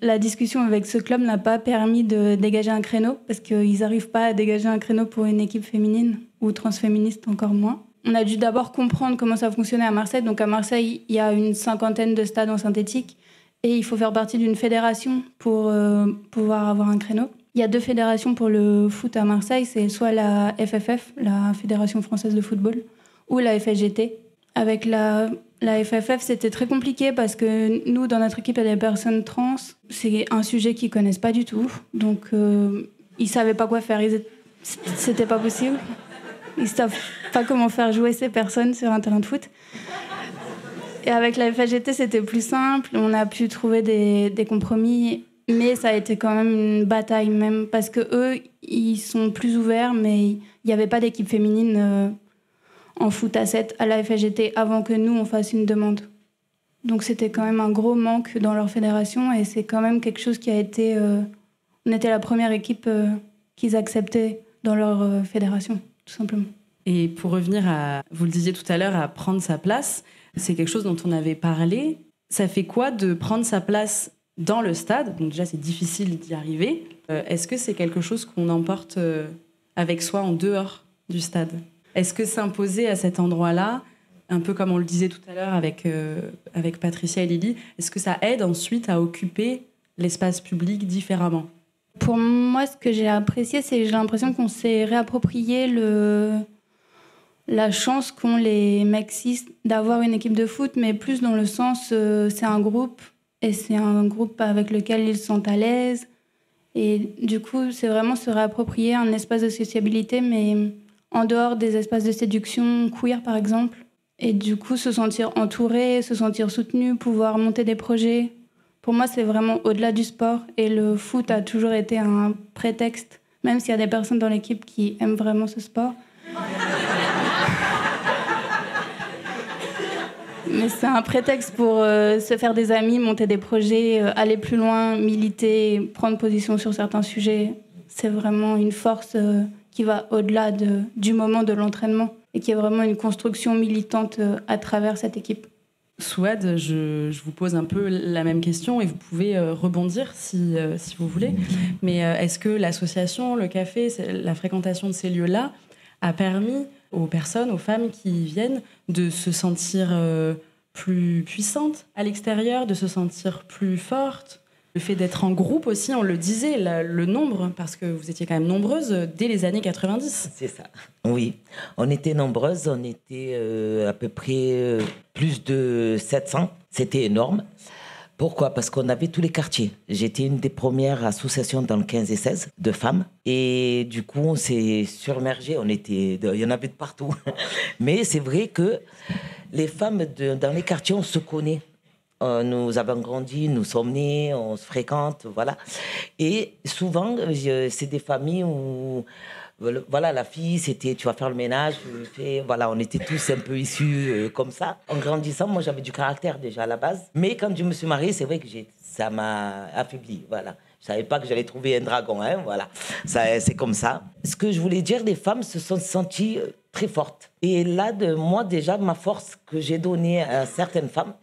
la discussion avec ce club n'a pas permis de dégager un créneau, parce qu'ils n'arrivent pas à dégager un créneau pour une équipe féminine, ou transféministe encore moins. on a dû d'abord comprendre comment ça fonctionnait à Marseille. Donc à Marseille, il y a une 50aine de stades en synthétique et il faut faire partie d'une fédération pour pouvoir avoir un créneau. Il y a 2 fédérations pour le foot à Marseille, c'est soit la FFF, la Fédération française de football, ou la FSGT. Avec la FFF, c'était très compliqué parce que nous, dans notre équipe, il y a des personnes trans. C'est un sujet qu'ils ne connaissent pas du tout. Donc, ils ne savaient pas quoi faire. C'était pas possible. Ils ne savent pas comment faire jouer ces personnes sur un terrain de foot. Et avec la FSGT, c'était plus simple. On a pu trouver des compromis. Mais ça a été quand même une bataille, même. Parce qu'eux, ils sont plus ouverts, mais il n'y avait pas d'équipe féminine en foot à 7 à la FSGT avant que nous, on fasse une demande. Donc c'était quand même un gros manque dans leur fédération et c'est quand même quelque chose qui a été... on était la première équipe qu'ils acceptaient dans leur fédération, tout simplement. Et pour revenir à, vous le disiez tout à l'heure, à prendre sa place, c'est quelque chose dont on avait parlé. Ça fait quoi de prendre sa place dans le stade? Donc déjà, c'est difficile d'y arriver. Est-ce que c'est quelque chose qu'on emporte avec soi en dehors du stade? Est-ce que s'imposer à cet endroit-là, un peu comme on le disait tout à l'heure avec Patricia et Lily, est-ce que ça aide ensuite à occuper l'espace public différemment? Pour moi, ce que j'ai apprécié, c'est que j'ai l'impression qu'on s'est réapproprié la chance qu'ont les mecs cis d'avoir une équipe de foot, mais plus dans le sens, c'est un groupe, et c'est un groupe avec lequel ils sont à l'aise. Et du coup, c'est vraiment se réapproprier un espace de sociabilité, mais en dehors des espaces de séduction queer, par exemple. Et du coup, se sentir entouré, se sentir soutenu, pouvoir monter des projets. Pour moi, c'est vraiment au-delà du sport. Et le foot a toujours été un prétexte, même s'il y a des personnes dans l'équipe qui aiment vraiment ce sport. Mais c'est un prétexte pour se faire des amis, monter des projets, aller plus loin, militer, prendre position sur certains sujets. C'est vraiment une force qui va au-delà du moment de l'entraînement et qui est vraiment une construction militante à travers cette équipe. Souad, je vous pose un peu la même question et vous pouvez rebondir si vous voulez. Mais est-ce que l'association, le café, la fréquentation de ces lieux-là a permis aux personnes, aux femmes qui viennent de se sentir plus puissantes à l'extérieur, de se sentir plus fortes? Le fait d'être en groupe aussi, on le disait, le nombre, parce que vous étiez quand même nombreuses dès les années 90. C'est ça, oui. On était nombreuses, on était à peu près plus de 700. C'était énorme. Pourquoi? Parce qu'on avait tous les quartiers. J'étais une des premières associations dans le 15 et 16 de femmes. Et du coup, on s'est submergé. Il y en avait de partout. Mais c'est vrai que les femmes dans les quartiers, on se connaît. Nous avons grandi, nous sommes nés, on se fréquente, voilà. Et souvent, c'est des familles où, voilà, la fille, c'était tu vas faire le ménage, voilà, on était tous un peu issus comme ça. En grandissant, moi, j'avais du caractère déjà à la base. Mais quand je me suis mariée, c'est vrai que ça m'a affaibli, voilà. Je savais pas que j'allais trouver un dragon, hein, voilà. C'est comme ça. Ce que je voulais dire, les femmes se sont senties très fortes. Et là, moi, déjà, ma force que j'ai donnée à certaines femmes,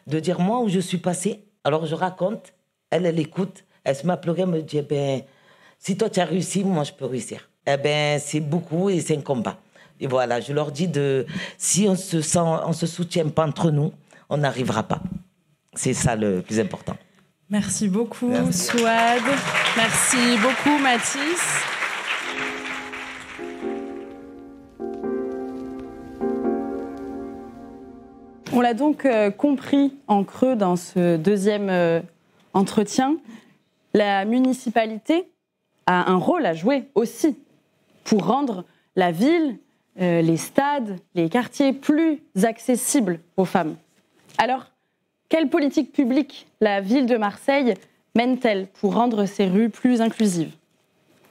de dire moi où je suis passée, alors je raconte, elle écoute, elle se met à pleurer, elle me dit, si toi tu as réussi, moi je peux réussir. C'est beaucoup et c'est un combat. Et voilà, je leur dis si on se soutient pas entre nous, on n'arrivera pas. C'est ça le plus important. Merci beaucoup, Souad. Merci beaucoup, Mathis. On l'a donc compris en creux dans ce deuxième entretien. La municipalité a un rôle à jouer aussi pour rendre la ville, les stades, les quartiers plus accessibles aux femmes. Alors, quelle politique publique la ville de Marseille mène-t-elle pour rendre ces rues plus inclusives?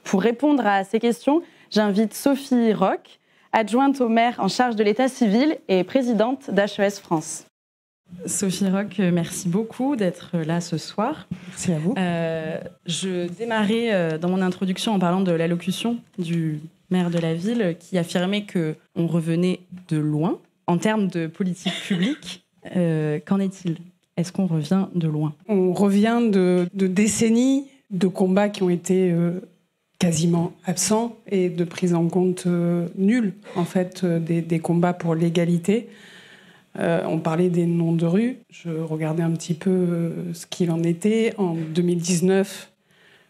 Pour répondre à ces questions, j'invite Sophie Roch, adjointe au maire en charge de l'état civil et présidente d'HES France. Sophie Roch, merci beaucoup d'être là ce soir. Merci à vous. Je démarrais dans mon introduction en parlant de l'allocution du maire de la ville qui affirmait qu'on revenait de loin. En termes de politique publique, qu'en est-il? Est-ce qu'on revient de loin? On revient de décennies de combats qui ont été quasiment absent et de prise en compte nulle en fait des combats pour l'égalité. On parlait des noms de rue. Je regardais un petit peu ce qu'il en était en 2019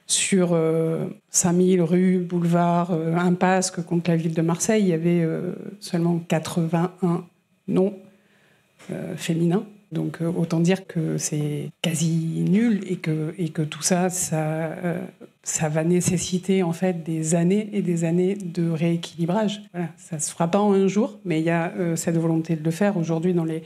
sur 5000 rues, boulevards, impasses que compte la ville de Marseille. Il y avait seulement 81 noms féminins. Donc autant dire que c'est quasi nul et que tout ça va nécessiter en fait des années et des années de rééquilibrage. Voilà, ça se fera pas en un jour, mais il y a cette volonté de le faire. Aujourd'hui, dans les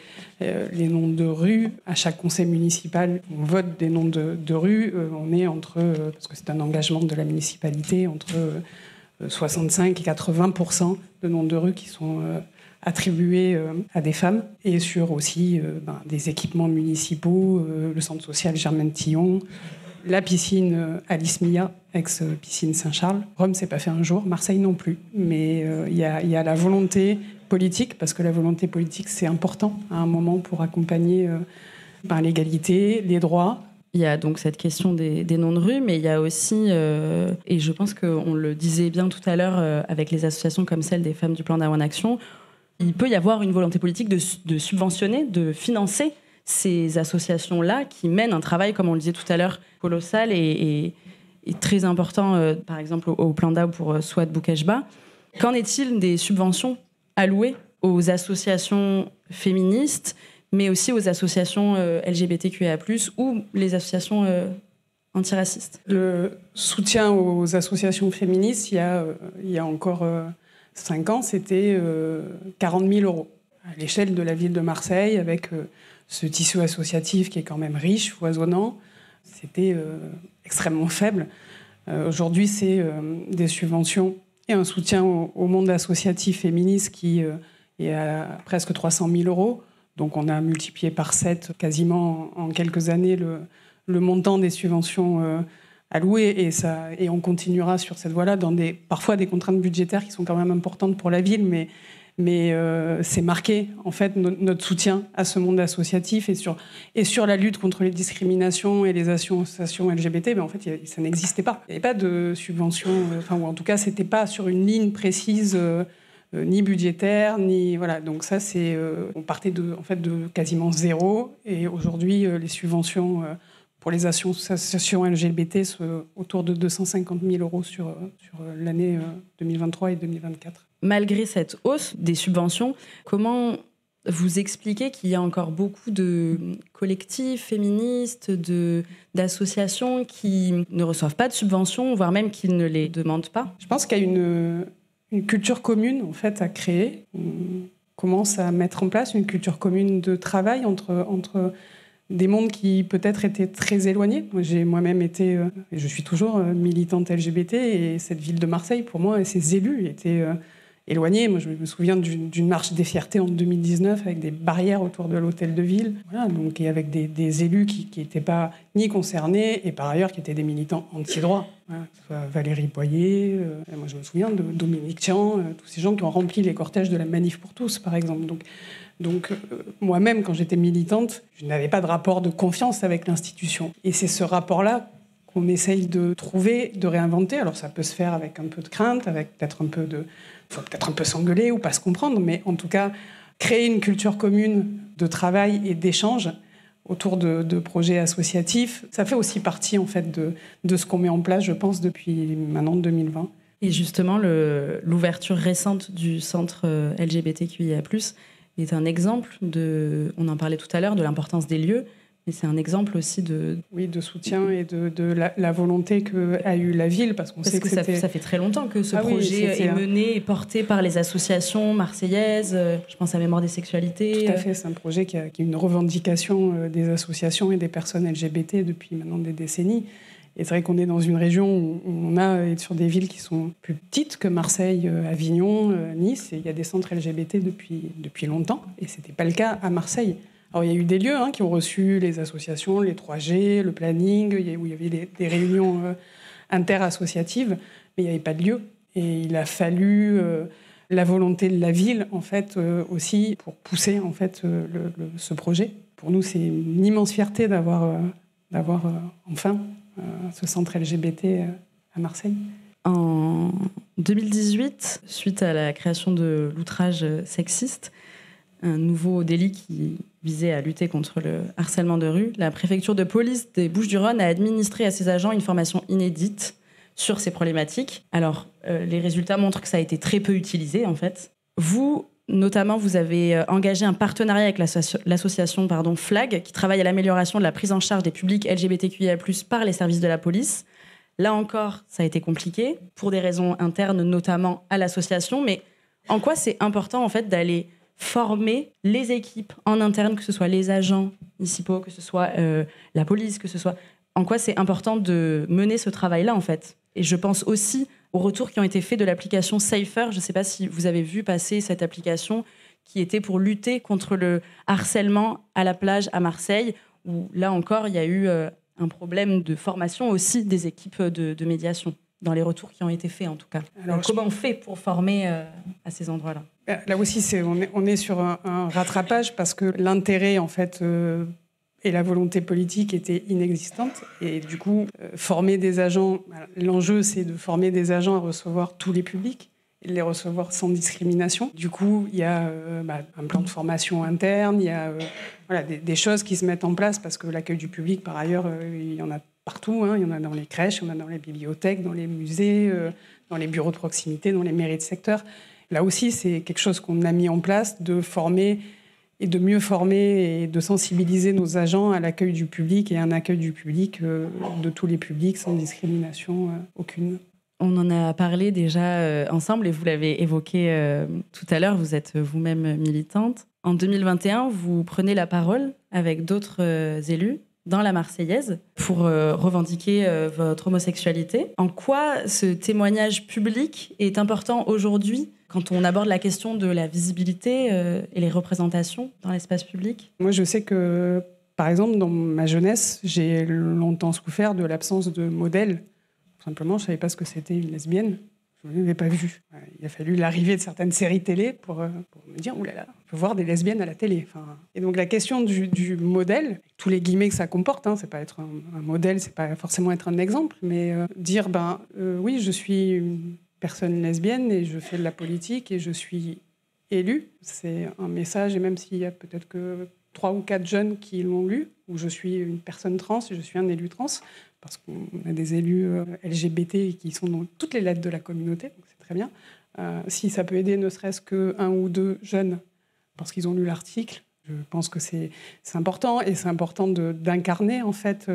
noms de rues, à chaque conseil municipal, on vote des noms de rues. On est entre, parce que c'est un engagement de la municipalité, entre 65 et 80% de noms de rues qui sont attribués à des femmes, et sur aussi des équipements municipaux, le centre social Germaine-Tillon, la piscine Alice Mia, ex-piscine Saint-Charles. Rome, c'est pas fait un jour, Marseille non plus. Mais il y a la volonté politique, parce que la volonté politique, c'est important à un moment pour accompagner l'égalité, les droits. Il y a donc cette question des noms de rue, mais il y a aussi, et je pense qu'on le disait bien tout à l'heure avec les associations comme celle des Femmes du Plan d'Awan Action, il peut y avoir une volonté politique de subventionner, de financer ces associations-là qui mènent un travail, comme on le disait tout à l'heure, colossal et très important, par exemple au Plan d'Aw pour Souad Boukeshba. Qu'en est-il des subventions allouées aux associations féministes, mais aussi aux associations LGBTQIA+, ou les associations antiracistes? Le soutien aux associations féministes, il y a encore 5 ans, c'était 40 000 euros. À l'échelle de la ville de Marseille, avec ce tissu associatif qui est quand même riche, foisonnant, c'était extrêmement faible. Aujourd'hui, c'est des subventions et un soutien au monde associatif féministe qui est à presque 300 000 euros. Donc on a multiplié par 7 quasiment en quelques années le montant des subventions allouées, et on continuera sur cette voie-là dans parfois des contraintes budgétaires qui sont quand même importantes pour la ville, mais c'est marqué en fait notre soutien à ce monde associatif et sur la lutte contre les discriminations et les associations LGBT. Mais en fait, ça n'existait pas. Il n'y avait pas de subvention, ou en tout cas, c'était pas sur une ligne précise. Ni budgétaire, ni voilà. Donc ça, on partait de quasiment zéro, et aujourd'hui les subventions pour les associations LGBT sont autour de 250 000 euros sur l'année 2023 et 2024. Malgré cette hausse des subventions, comment vous expliquez qu'il y a encore beaucoup de collectifs féministes, d'associations qui ne reçoivent pas de subventions, voire même qui ne les demandent pas? Je pense qu'il y a une culture commune en fait à créer. On commence à mettre en place une culture commune de travail entre des mondes qui peut-être étaient très éloignés. Moi, j'ai moi-même été, et je suis toujours militante LGBT, et cette ville de Marseille, pour moi, et ses élus étaient éloignés. Moi, je me souviens d'une marche des fiertés en 2019 avec des barrières autour de l'hôtel de ville, voilà, donc, et avec des élus qui n'étaient pas ni concernés, et par ailleurs qui étaient des militants anti-droit. Voilà, que ce soit Valérie Boyer, moi je me souviens de Dominique Tian, tous ces gens qui ont rempli les cortèges de la Manif pour tous, par exemple. Donc moi-même, quand j'étais militante, je n'avais pas de rapport de confiance avec l'institution. Et c'est ce rapport-là qu'on essaye de trouver, de réinventer. Alors ça peut se faire avec un peu de crainte, avec peut-être un peu s'engueuler ou pas se comprendre, mais en tout cas, créer une culture commune de travail et d'échange autour de projets associatifs, ça fait aussi partie en fait de ce qu'on met en place, je pense, depuis maintenant 2020. Et justement, l'ouverture récente du centre LGBTQIA+, est un exemple on en parlait tout à l'heure, de l'importance des lieux, mais c'est un exemple aussi de soutien et de la volonté qu'a eu la ville, parce sait que ça fait très longtemps que ce projet est mené et porté par les associations marseillaises. Je pense à Mémoire des sexualités. Tout à fait, c'est un projet qui est une revendication des associations et des personnes LGBT depuis maintenant des décennies. Et c'est vrai qu'on est dans une région où on est sur des villes qui sont plus petites que Marseille, Avignon, Nice, et il y a des centres LGBT depuis longtemps, et c'était pas le cas à Marseille. Alors, il y a eu des lieux qui ont reçu les associations, les 3G, le planning, où il y avait des réunions interassociatives, mais il n'y avait pas de lieu. Et il a fallu la volonté de la ville, en fait, aussi, pour pousser en fait, ce projet. Pour nous, c'est une immense fierté d'avoir enfin ce centre LGBT à Marseille. En 2018, suite à la création de l'outrage sexiste, un nouveau délit qui visait à lutter contre le harcèlement de rue, la préfecture de police des Bouches-du-Rhône a administré à ses agents une formation inédite sur ces problématiques. Alors, les résultats montrent que ça a été très peu utilisé, en fait. Vous, notamment, vous avez engagé un partenariat avec l'association FLAG, qui travaille à l'amélioration de la prise en charge des publics LGBTQIA+, par les services de la police. Là encore, ça a été compliqué, pour des raisons internes, notamment à l'association. Mais en quoi c'est important, en fait, d'aller former les équipes en interne, que ce soit les agents municipaux, que ce soit la police, que ce soit... En quoi c'est important de mener ce travail-là, en fait. Et je pense aussi aux retours qui ont été faits de l'application Safer. Je ne sais pas si vous avez vu passer cette application qui était pour lutter contre le harcèlement à la plage à Marseille, où là encore, il y a eu un problème de formation aussi des équipes de médiation, dans les retours qui ont été faits en tout cas. Alors, comment on fait pour former à ces endroits-là ? Là aussi, on est sur un rattrapage parce que l'intérêt, en fait, et la volonté politique étaient inexistantes. Et du coup, former des agents, l'enjeu, c'est de former des agents à recevoir tous les publics et de les recevoir sans discrimination. Du coup, il y a un plan de formation interne, il y a des choses qui se mettent en place parce que l'accueil du public, par ailleurs, il y en a partout. Il y en a dans les crèches, il y en a dans les bibliothèques, dans les musées, dans les bureaux de proximité, dans les mairies de secteur. Là aussi, c'est quelque chose qu'on a mis en place, de former et de mieux former et de sensibiliser nos agents à l'accueil du public et un accueil du public de tous les publics sans discrimination aucune. On en a parlé déjà ensemble et vous l'avez évoqué tout à l'heure, vous êtes vous-même militante. En 2021, vous prenez la parole avec d'autres élus dans la Marseillaise pour revendiquer votre homosexualité. En quoi ce témoignage public est important aujourd'hui quand on aborde la question de la visibilité et les représentations dans l'espace public ? Moi, je sais que, par exemple, dans ma jeunesse, j'ai longtemps souffert de l'absence de modèle. Tout simplement, je ne savais pas ce que c'était une lesbienne. Je ne l'avais pas vue. Il a fallu l'arrivée de certaines séries télé pour me dire « Ouh là là, on peut voir des lesbiennes à la télé ». Et donc la question du modèle, tous les guillemets que ça comporte, c'est pas être un modèle, c'est pas forcément être un exemple, mais dire oui, je suis une personne lesbienne et je fais de la politique et je suis élue. C'est un message, et même s'il y a peut-être que 3 ou 4 jeunes qui l'ont lu, où je suis une personne trans et je suis un élu trans, parce qu'on a des élus LGBT qui sont dans toutes les lettres de la communauté, donc c'est très bien. Si ça peut aider ne serait-ce qu'un ou 2 jeunes, parce qu'ils ont lu l'article, je pense que c'est important, et c'est important d'incarner en fait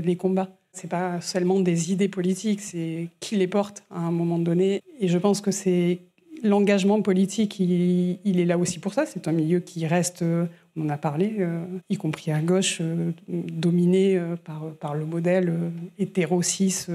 les combats. C'est pas seulement des idées politiques, c'est qui les porte à un moment donné. Et je pense que c'est l'engagement politique, il est là aussi pour ça. C'est un milieu qui reste, on en a parlé, y compris à gauche, dominé par le modèle hétéro-cis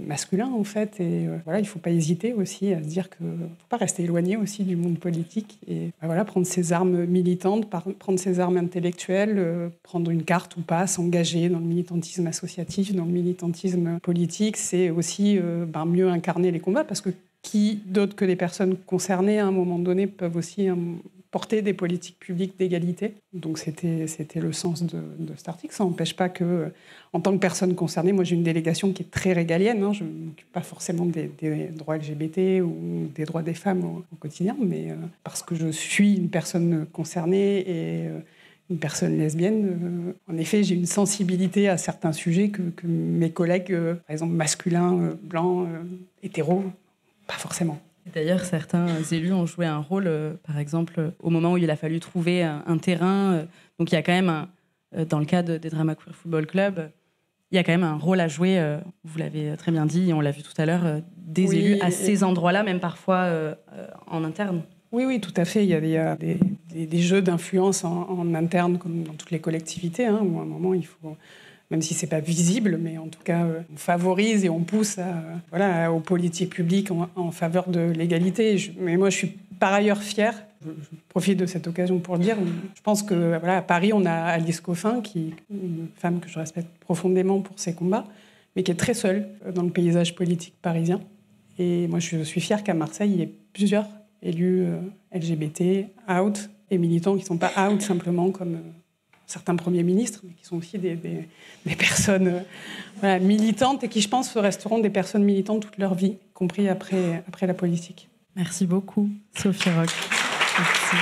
masculin, en fait. Et il ne faut pas hésiter aussi à se dire qu'il ne faut pas rester éloigné aussi du monde politique. Et prendre ses armes militantes, prendre ses armes intellectuelles, prendre une carte ou pas, s'engager dans le militantisme associatif, dans le militantisme politique, c'est aussi mieux incarner les combats, parce que qui d'autre que les personnes concernées, à un moment donné, peuvent aussi porter des politiques publiques d'égalité. Donc c'était le sens de cet article. Ça n'empêche pas que, en tant que personne concernée, moi j'ai une délégation qui est très régalienne. Je ne m'occupe pas forcément des droits LGBT ou des droits des femmes au quotidien, mais parce que je suis une personne concernée et une personne lesbienne, en effet, j'ai une sensibilité à certains sujets que mes collègues, par exemple masculins, blancs, hétéros, pas forcément. D'ailleurs, certains élus ont joué un rôle, par exemple, au moment où il a fallu trouver un terrain. Donc il y a quand même, dans le cas des Drama Queer Football Club, il y a quand même un rôle à jouer, vous l'avez très bien dit, et on l'a vu tout à l'heure, des élus à ces endroits-là, même parfois en interne. Oui, tout à fait. Il y a des jeux d'influence en interne, comme dans toutes les collectivités, où à un moment, il faut... Même si ce n'est pas visible, mais en tout cas, on favorise et on pousse aux politiques publiques en faveur de l'égalité. Mais moi, je suis par ailleurs fière, je profite de cette occasion pour le dire, je pense qu'à Paris, on a Alice Coffin, qui est une femme que je respecte profondément pour ses combats, mais qui est très seule dans le paysage politique parisien. Et moi, je suis fière qu'à Marseille, il y ait plusieurs élus LGBT, out, et militants qui ne sont pas out simplement comme... certains premiers ministres, mais qui sont aussi des personnes militantes et qui, je pense, resteront des personnes militantes toute leur vie, y compris après la politique. Merci beaucoup, Sophie Roch. Merci.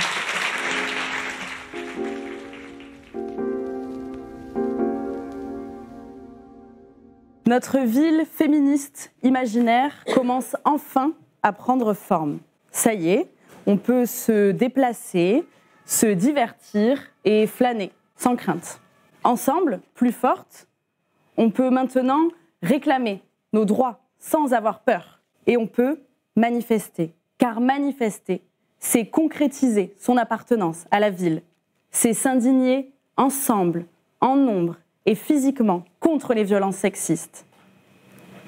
Notre ville féministe imaginaire commence enfin à prendre forme. Ça y est, on peut se déplacer, se divertir et flâner, sans crainte. Ensemble, plus fortes, on peut maintenant réclamer nos droits sans avoir peur. Et on peut manifester. Car manifester, c'est concrétiser son appartenance à la ville. C'est s'indigner ensemble, en nombre et physiquement contre les violences sexistes.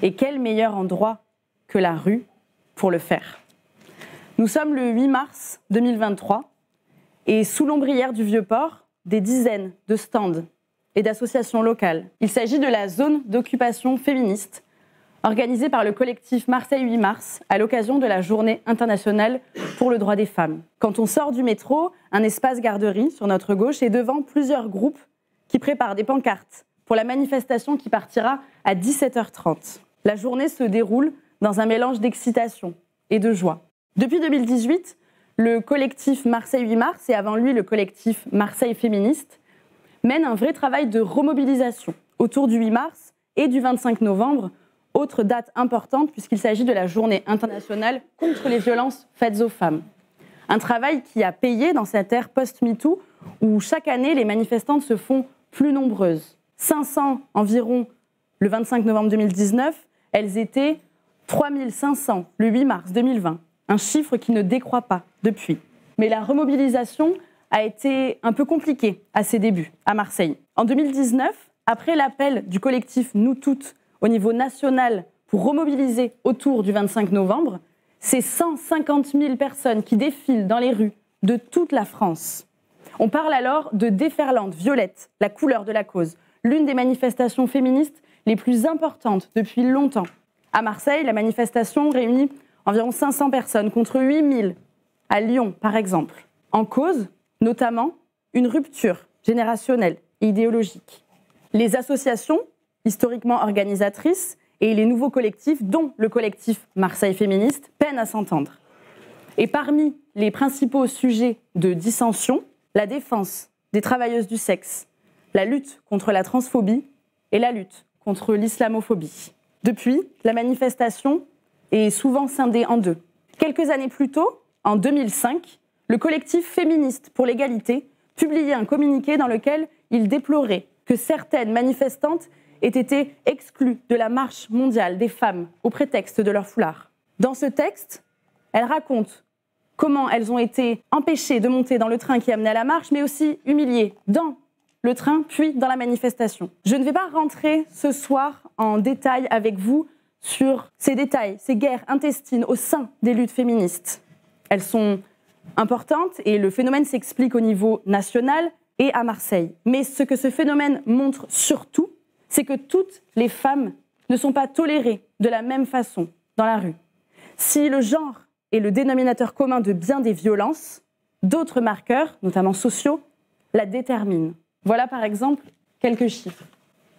Et quel meilleur endroit que la rue pour le faire. Nous sommes le 8 mars 2023 et sous l'ombrière du Vieux-Port, des dizaines de stands et d'associations locales. Il s'agit de la zone d'occupation féministe organisée par le collectif Marseille 8 mars à l'occasion de la Journée internationale pour le droit des femmes. Quand on sort du métro, un espace garderie sur notre gauche est devant plusieurs groupes qui préparent des pancartes pour la manifestation qui partira à 17h30. La journée se déroule dans un mélange d'excitation et de joie. Depuis 2018, le collectif Marseille 8 mars et avant lui le collectif Marseille féministe mènent un vrai travail de remobilisation autour du 8 mars et du 25 novembre, autre date importante puisqu'il s'agit de la Journée internationale contre les violences faites aux femmes. Un travail qui a payé dans cette ère post-MeToo où chaque année les manifestantes se font plus nombreuses. 500 environ le 25 novembre 2019, elles étaient 3500 le 8 mars 2020, un chiffre qui ne décroît pas depuis. Mais la remobilisation a été un peu compliquée à ses débuts à Marseille. En 2019, après l'appel du collectif Nous Toutes au niveau national pour remobiliser autour du 25 novembre, c'est 150 000 personnes qui défilent dans les rues de toute la France. On parle alors de déferlante violette, la couleur de la cause, l'une des manifestations féministes les plus importantes depuis longtemps. À Marseille, la manifestation réunit environ 500 personnes contre 8000 à Lyon, par exemple. En cause, notamment, une rupture générationnelle et idéologique. Les associations, historiquement organisatrices, et les nouveaux collectifs, dont le collectif Marseille féministe, peinent à s'entendre. Et parmi les principaux sujets de dissension, la défense des travailleuses du sexe, la lutte contre la transphobie et la lutte contre l'islamophobie. Depuis, la manifestation est souvent scindée en deux. Quelques années plus tôt, en 2005, le collectif féministe pour l'égalité publiait un communiqué dans lequel il déplorait que certaines manifestantes aient été exclues de la marche mondiale des femmes au prétexte de leur foulard. Dans ce texte, elles racontent comment elles ont été empêchées de monter dans le train qui amenait à la marche, mais aussi humiliées dans le train, puis dans la manifestation. Je ne vais pas rentrer ce soir en détail avec vous sur ces détails, ces guerres intestines au sein des luttes féministes. Elles sont importantes et le phénomène s'explique au niveau national et à Marseille. Mais ce que ce phénomène montre surtout, c'est que toutes les femmes ne sont pas tolérées de la même façon dans la rue. Si le genre est le dénominateur commun de bien des violences, d'autres marqueurs, notamment sociaux, la déterminent. Voilà par exemple quelques chiffres.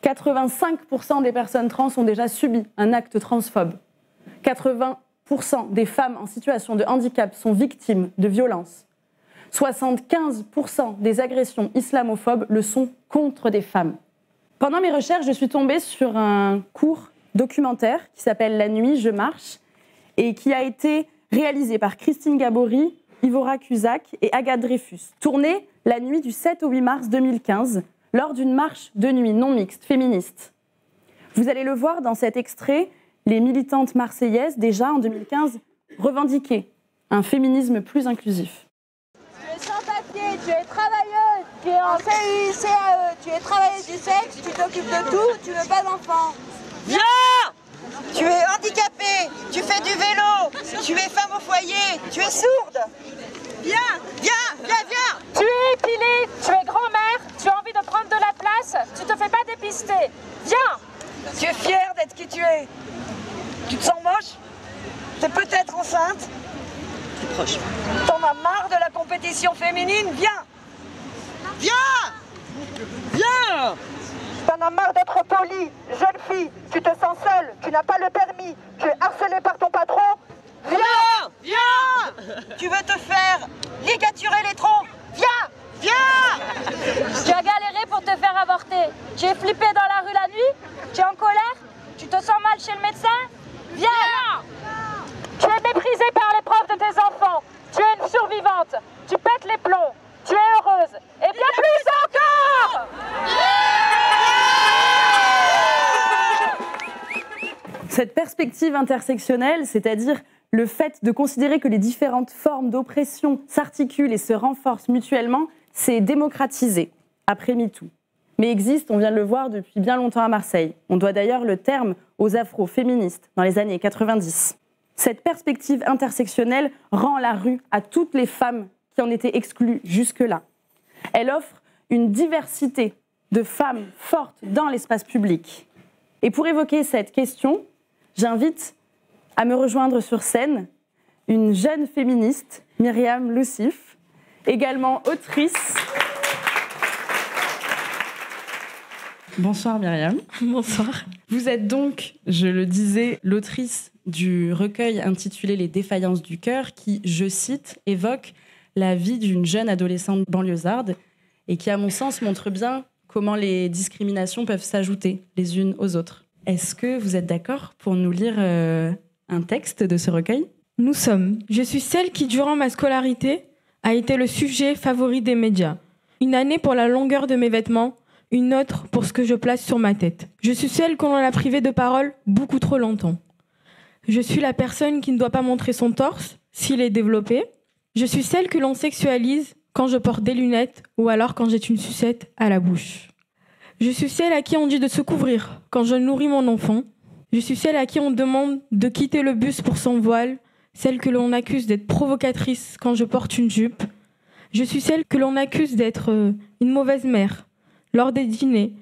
85% des personnes trans ont déjà subi un acte transphobe. 80% des femmes en situation de handicap sont victimes de violences. 75% des agressions islamophobes le sont contre des femmes. Pendant mes recherches, je suis tombée sur un court documentaire qui s'appelle « La nuit, je marche » et qui a été réalisé par Christine Gabory, Ivora Cusack et Agathe Dreyfus, tourné la nuit du 7 au 8 mars 2015, lors d'une marche de nuit non mixte féministe. Vous allez le voir dans cet extrait, les militantes marseillaises, déjà en 2015, revendiquaient un féminisme plus inclusif. Tu es sans papier, tu es travailleuse, tu es en CUI-CAE, tu es travailleuse du sexe, tu t'occupes de tout, tu veux pas d'enfants. Viens! Tu es handicapée, tu fais du vélo, tu es femme au foyer, tu es sourde. Viens, viens, viens, viens. Tu es épilée, tu es grand-mère, tu as envie de prendre de la place, tu te fais pas dépister. Viens. Tu es fière d'être qui tu es. Tu te sens moche? Tu es peut-être enceinte? T'es proche. T'en as marre de la compétition féminine? Viens. Viens. Viens! T'en as marre d'être poli. Jeune fille, tu te sens seule, tu n'as pas le permis, tu es harcelée par ton patron. Viens! Viens! Tu veux te faire ligaturer les troncs. Viens! Viens! Tu as galéré pour te faire avorter. Tu es flippé dans la rue la nuit. Tu es en colère. Tu te sens mal chez le médecin. Viens! Tu es méprisée par les profs de tes enfants. Tu es une survivante. Tu pètes les plombs. Tu es heureuse. Et bien plus encore! Cette perspective intersectionnelle, c'est-à-dire le fait de considérer que les différentes formes d'oppression s'articulent et se renforcent mutuellement, s'est démocratisé après MeToo. Mais existe, on vient de le voir, depuis bien longtemps à Marseille. On doit d'ailleurs le terme aux afro-féministes dans les années 90. Cette perspective intersectionnelle rend la rue à toutes les femmes qui en étaient exclues jusque-là. Elle offre une diversité de femmes fortes dans l'espace public. Et pour évoquer cette question, j'invite à me rejoindre sur scène une jeune féministe, Myriam Loussif, également autrice. Bonsoir Myriam. Bonsoir. Vous êtes donc, je le disais, l'autrice du recueil intitulé Les défaillances du cœur qui, je cite, évoque la vie d'une jeune adolescente banlieusarde et qui, à mon sens, montre bien comment les discriminations peuvent s'ajouter les unes aux autres. Est-ce que vous êtes d'accord pour nous lire un texte de ce recueil ? Nous sommes. Je suis celle qui, durant ma scolarité, a été le sujet favori des médias. Une année pour la longueur de mes vêtements, une autre pour ce que je place sur ma tête. Je suis celle qu'on en a privée de parole beaucoup trop longtemps. Je suis la personne qui ne doit pas montrer son torse s'il est développé. Je suis celle que l'on sexualise quand je porte des lunettes ou alors quand j'ai une sucette à la bouche. Je suis celle à qui on dit de se couvrir quand je nourris mon enfant. Je suis celle à qui on demande de quitter le bus pour son voile, celle que l'on accuse d'être provocatrice quand je porte une jupe. Je suis celle que l'on accuse d'être une mauvaise mère lors des dîners.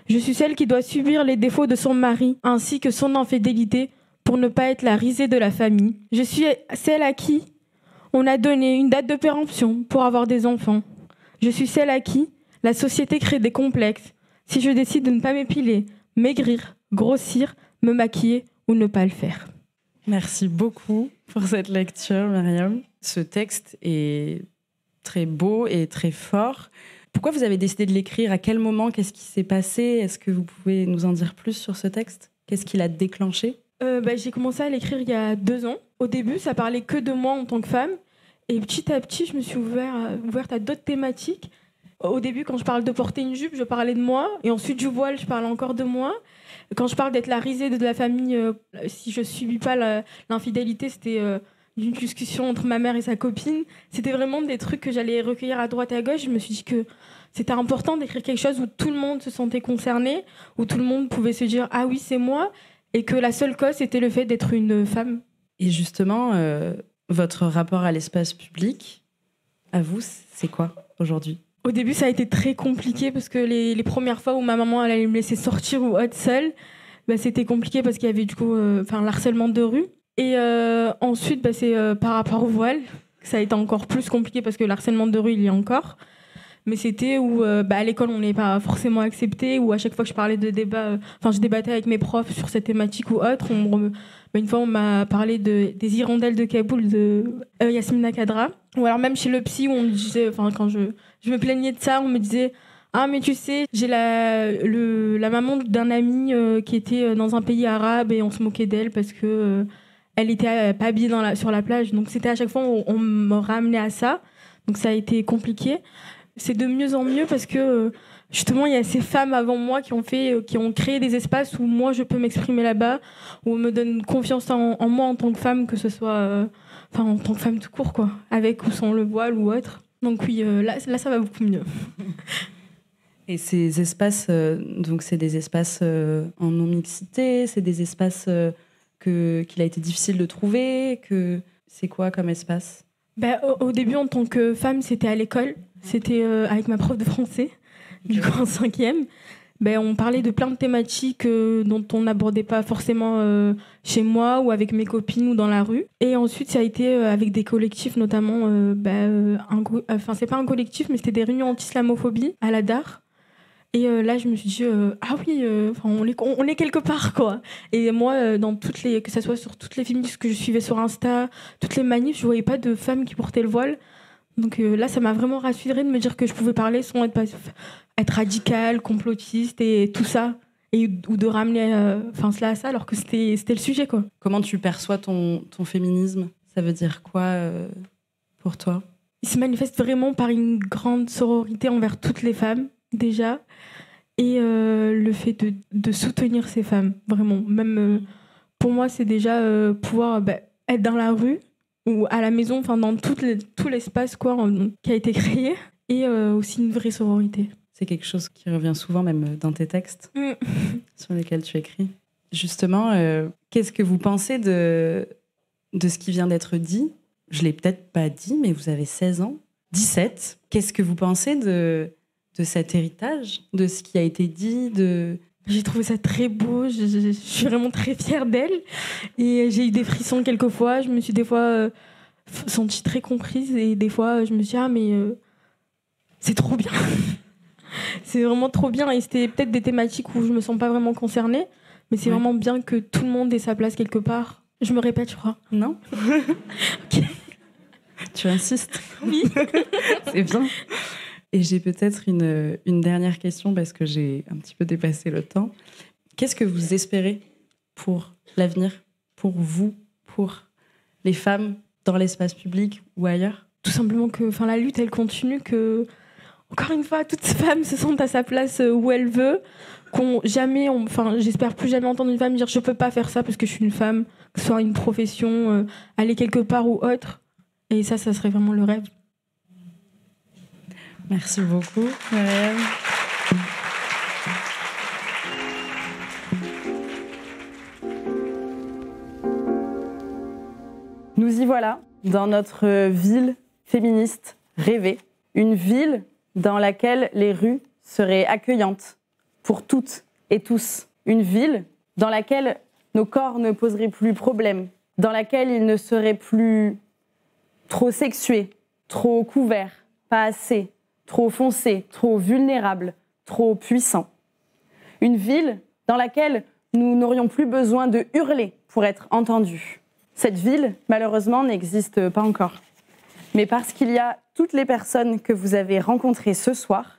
Je suis celle qui doit subir les défauts de son mari ainsi que son infidélité pour ne pas être la risée de la famille. Je suis celle à qui on a donné une date de péremption pour avoir des enfants. Je suis celle à qui la société crée des complexes si je décide de ne pas m'épiler, maigrir, grossir, me maquiller ou ne pas le faire. Merci beaucoup pour cette lecture, Myriam. Ce texte est très beau et très fort. Pourquoi vous avez décidé de l'écrire ? À quel moment ? Qu'est-ce qui s'est passé ? Est-ce que vous pouvez nous en dire plus sur ce texte ? Qu'est-ce qui l'a déclenché ? J'ai commencé à l'écrire il y a 2 ans. Au début, ça parlait que de moi en tant que femme. Et petit à petit, je me suis ouverte à d'autres thématiques. Au début, quand je parle de porter une jupe, je parlais de moi. Et ensuite, du voile, je parle encore de moi. Quand je parle d'être la risée de la famille, si je ne subis pas l'infidélité, c'était une discussion entre ma mère et sa copine. C'était vraiment des trucs que j'allais recueillir à droite et à gauche. Je me suis dit que c'était important d'écrire quelque chose où tout le monde se sentait concerné, où tout le monde pouvait se dire « Ah oui, c'est moi », et que la seule cause, c'était le fait d'être une femme. Et justement, votre rapport à l'espace public, à vous, c'est quoi aujourd'hui ? Au début, ça a été très compliqué parce que les premières fois où ma maman elle allait me laisser sortir ou être seule, c'était compliqué parce qu'il y avait du coup l'harcèlement de rue. Et ensuite, c'est par rapport au voile, ça a été encore plus compliqué parce que le harcèlement de rue, il y a encore. Mais c'était où à l'école, on n'est pas forcément accepté, ou à chaque fois que je parlais de débat, je débattais avec mes profs sur cette thématique ou autre. Une fois, on m'a parlé des hirondelles de Kaboul de Yasmina Khadra. Ou alors même chez le psy, où on me disait, quand je me plaignais de ça, on me disait « Ah, mais tu sais, j'ai la maman d'un ami qui était dans un pays arabe et on se moquait d'elle parce que elle était pas habillée sur la plage. » Donc c'était à chaque fois où on me ramenait à ça. Donc ça a été compliqué. C'est de mieux en mieux parce que justement il y a ces femmes avant moi qui ont créé des espaces où moi je peux m'exprimer là-bas, où on me donne confiance en moi en tant que femme, que ce soit en tant que femme tout court, quoi, avec ou sans le voile ou autre. Donc oui, là ça va beaucoup mieux. Et ces espaces, donc c'est des espaces en non-mixité, c'est des espaces qu'il a été difficile de trouver, c'est quoi comme espace ? Au début, en tant que femme, c'était à l'école. C'était avec ma prof de français, du coup en 5e. On parlait de plein de thématiques dont on n'abordait pas forcément chez moi ou avec mes copines ou dans la rue. Et ensuite, ça a été avec des collectifs, notamment, c'est pas un collectif, mais c'était des réunions anti-islamophobie à la DAR. Et là, je me suis dit, ah oui, on est quelque part, quoi. Et moi, que ça soit sur toutes les féministes que je suivais sur Insta, toutes les manifs, je voyais pas de femmes qui portaient le voile. Donc là, ça m'a vraiment rassurée de me dire que je pouvais parler sans être radicale, complotiste et tout ça. Ou de ramener cela à ça, alors que c'était le sujet, quoi. Comment tu perçois ton féminisme ? Ça veut dire quoi pour toi ? Il se manifeste vraiment par une grande sororité envers toutes les femmes, déjà, et le fait de soutenir ces femmes, vraiment. Même pour moi, c'est déjà pouvoir être dans la rue ou à la maison, dans tout l'espace qui a été créé, et aussi une vraie sororité. C'est quelque chose qui revient souvent, même dans tes textes sur lesquels tu écris. Justement, qu'est-ce que vous pensez de ce qui vient d'être dit ? Je ne l'ai peut-être pas dit, mais vous avez 16 ans, 17. Qu'est-ce que vous pensez de cet héritage, de ce qui a été dit J'ai trouvé ça très beau, je suis vraiment très fière d'elle. Et j'ai eu des frissons quelques fois, je me suis des fois sentie très comprise. Et des fois, je me suis dit, mais c'est trop bien. C'est vraiment trop bien. Et c'était peut-être des thématiques où je me sens pas vraiment concernée. Mais c'est vraiment bien que tout le monde ait sa place quelque part. Je me répète, je crois. Non. Ok. Tu insistes. Oui. C'est bien. Et j'ai peut-être une dernière question parce que j'ai un petit peu dépassé le temps. Qu'est-ce que vous espérez pour l'avenir, pour vous, pour les femmes dans l'espace public ou ailleurs ? Tout simplement que la lutte, elle continue, que, encore une fois, toute femme se sente à sa place où elle veut, j'espère plus jamais entendre une femme dire « je peux pas faire ça parce que je suis une femme », que ce soit une profession, aller quelque part ou autre. Et ça serait vraiment le rêve. Merci beaucoup, Myriam. Nous y voilà, dans notre ville féministe rêvée. Une ville dans laquelle les rues seraient accueillantes pour toutes et tous. Une ville dans laquelle nos corps ne poseraient plus problème, dans laquelle ils ne seraient plus trop sexués, trop couverts, pas assez, trop foncés, trop vulnérables, trop puissants. Une ville dans laquelle nous n'aurions plus besoin de hurler pour être entendus. Cette ville, malheureusement, n'existe pas encore. Mais parce qu'il y a toutes les personnes que vous avez rencontrées ce soir,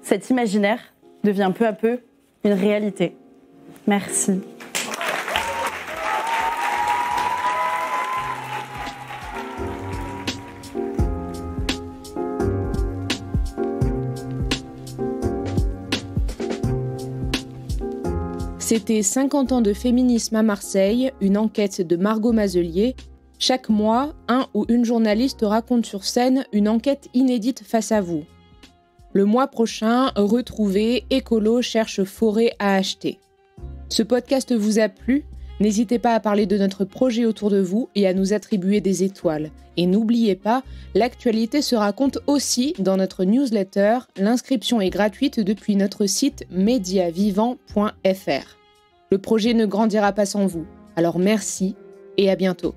cet imaginaire devient peu à peu une réalité. Merci. C'était 50 ans de féminisme à Marseille, une enquête de Margot Mazelier. Chaque mois, un ou une journaliste raconte sur scène une enquête inédite face à vous. Le mois prochain, retrouvez Écolo cherche forêt à acheter. Ce podcast vous a plu ? N'hésitez pas à parler de notre projet autour de vous et à nous attribuer des étoiles. Et n'oubliez pas, l'actualité se raconte aussi dans notre newsletter. L'inscription est gratuite depuis notre site mediavivant.fr. Le projet ne grandira pas sans vous. Alors merci et à bientôt.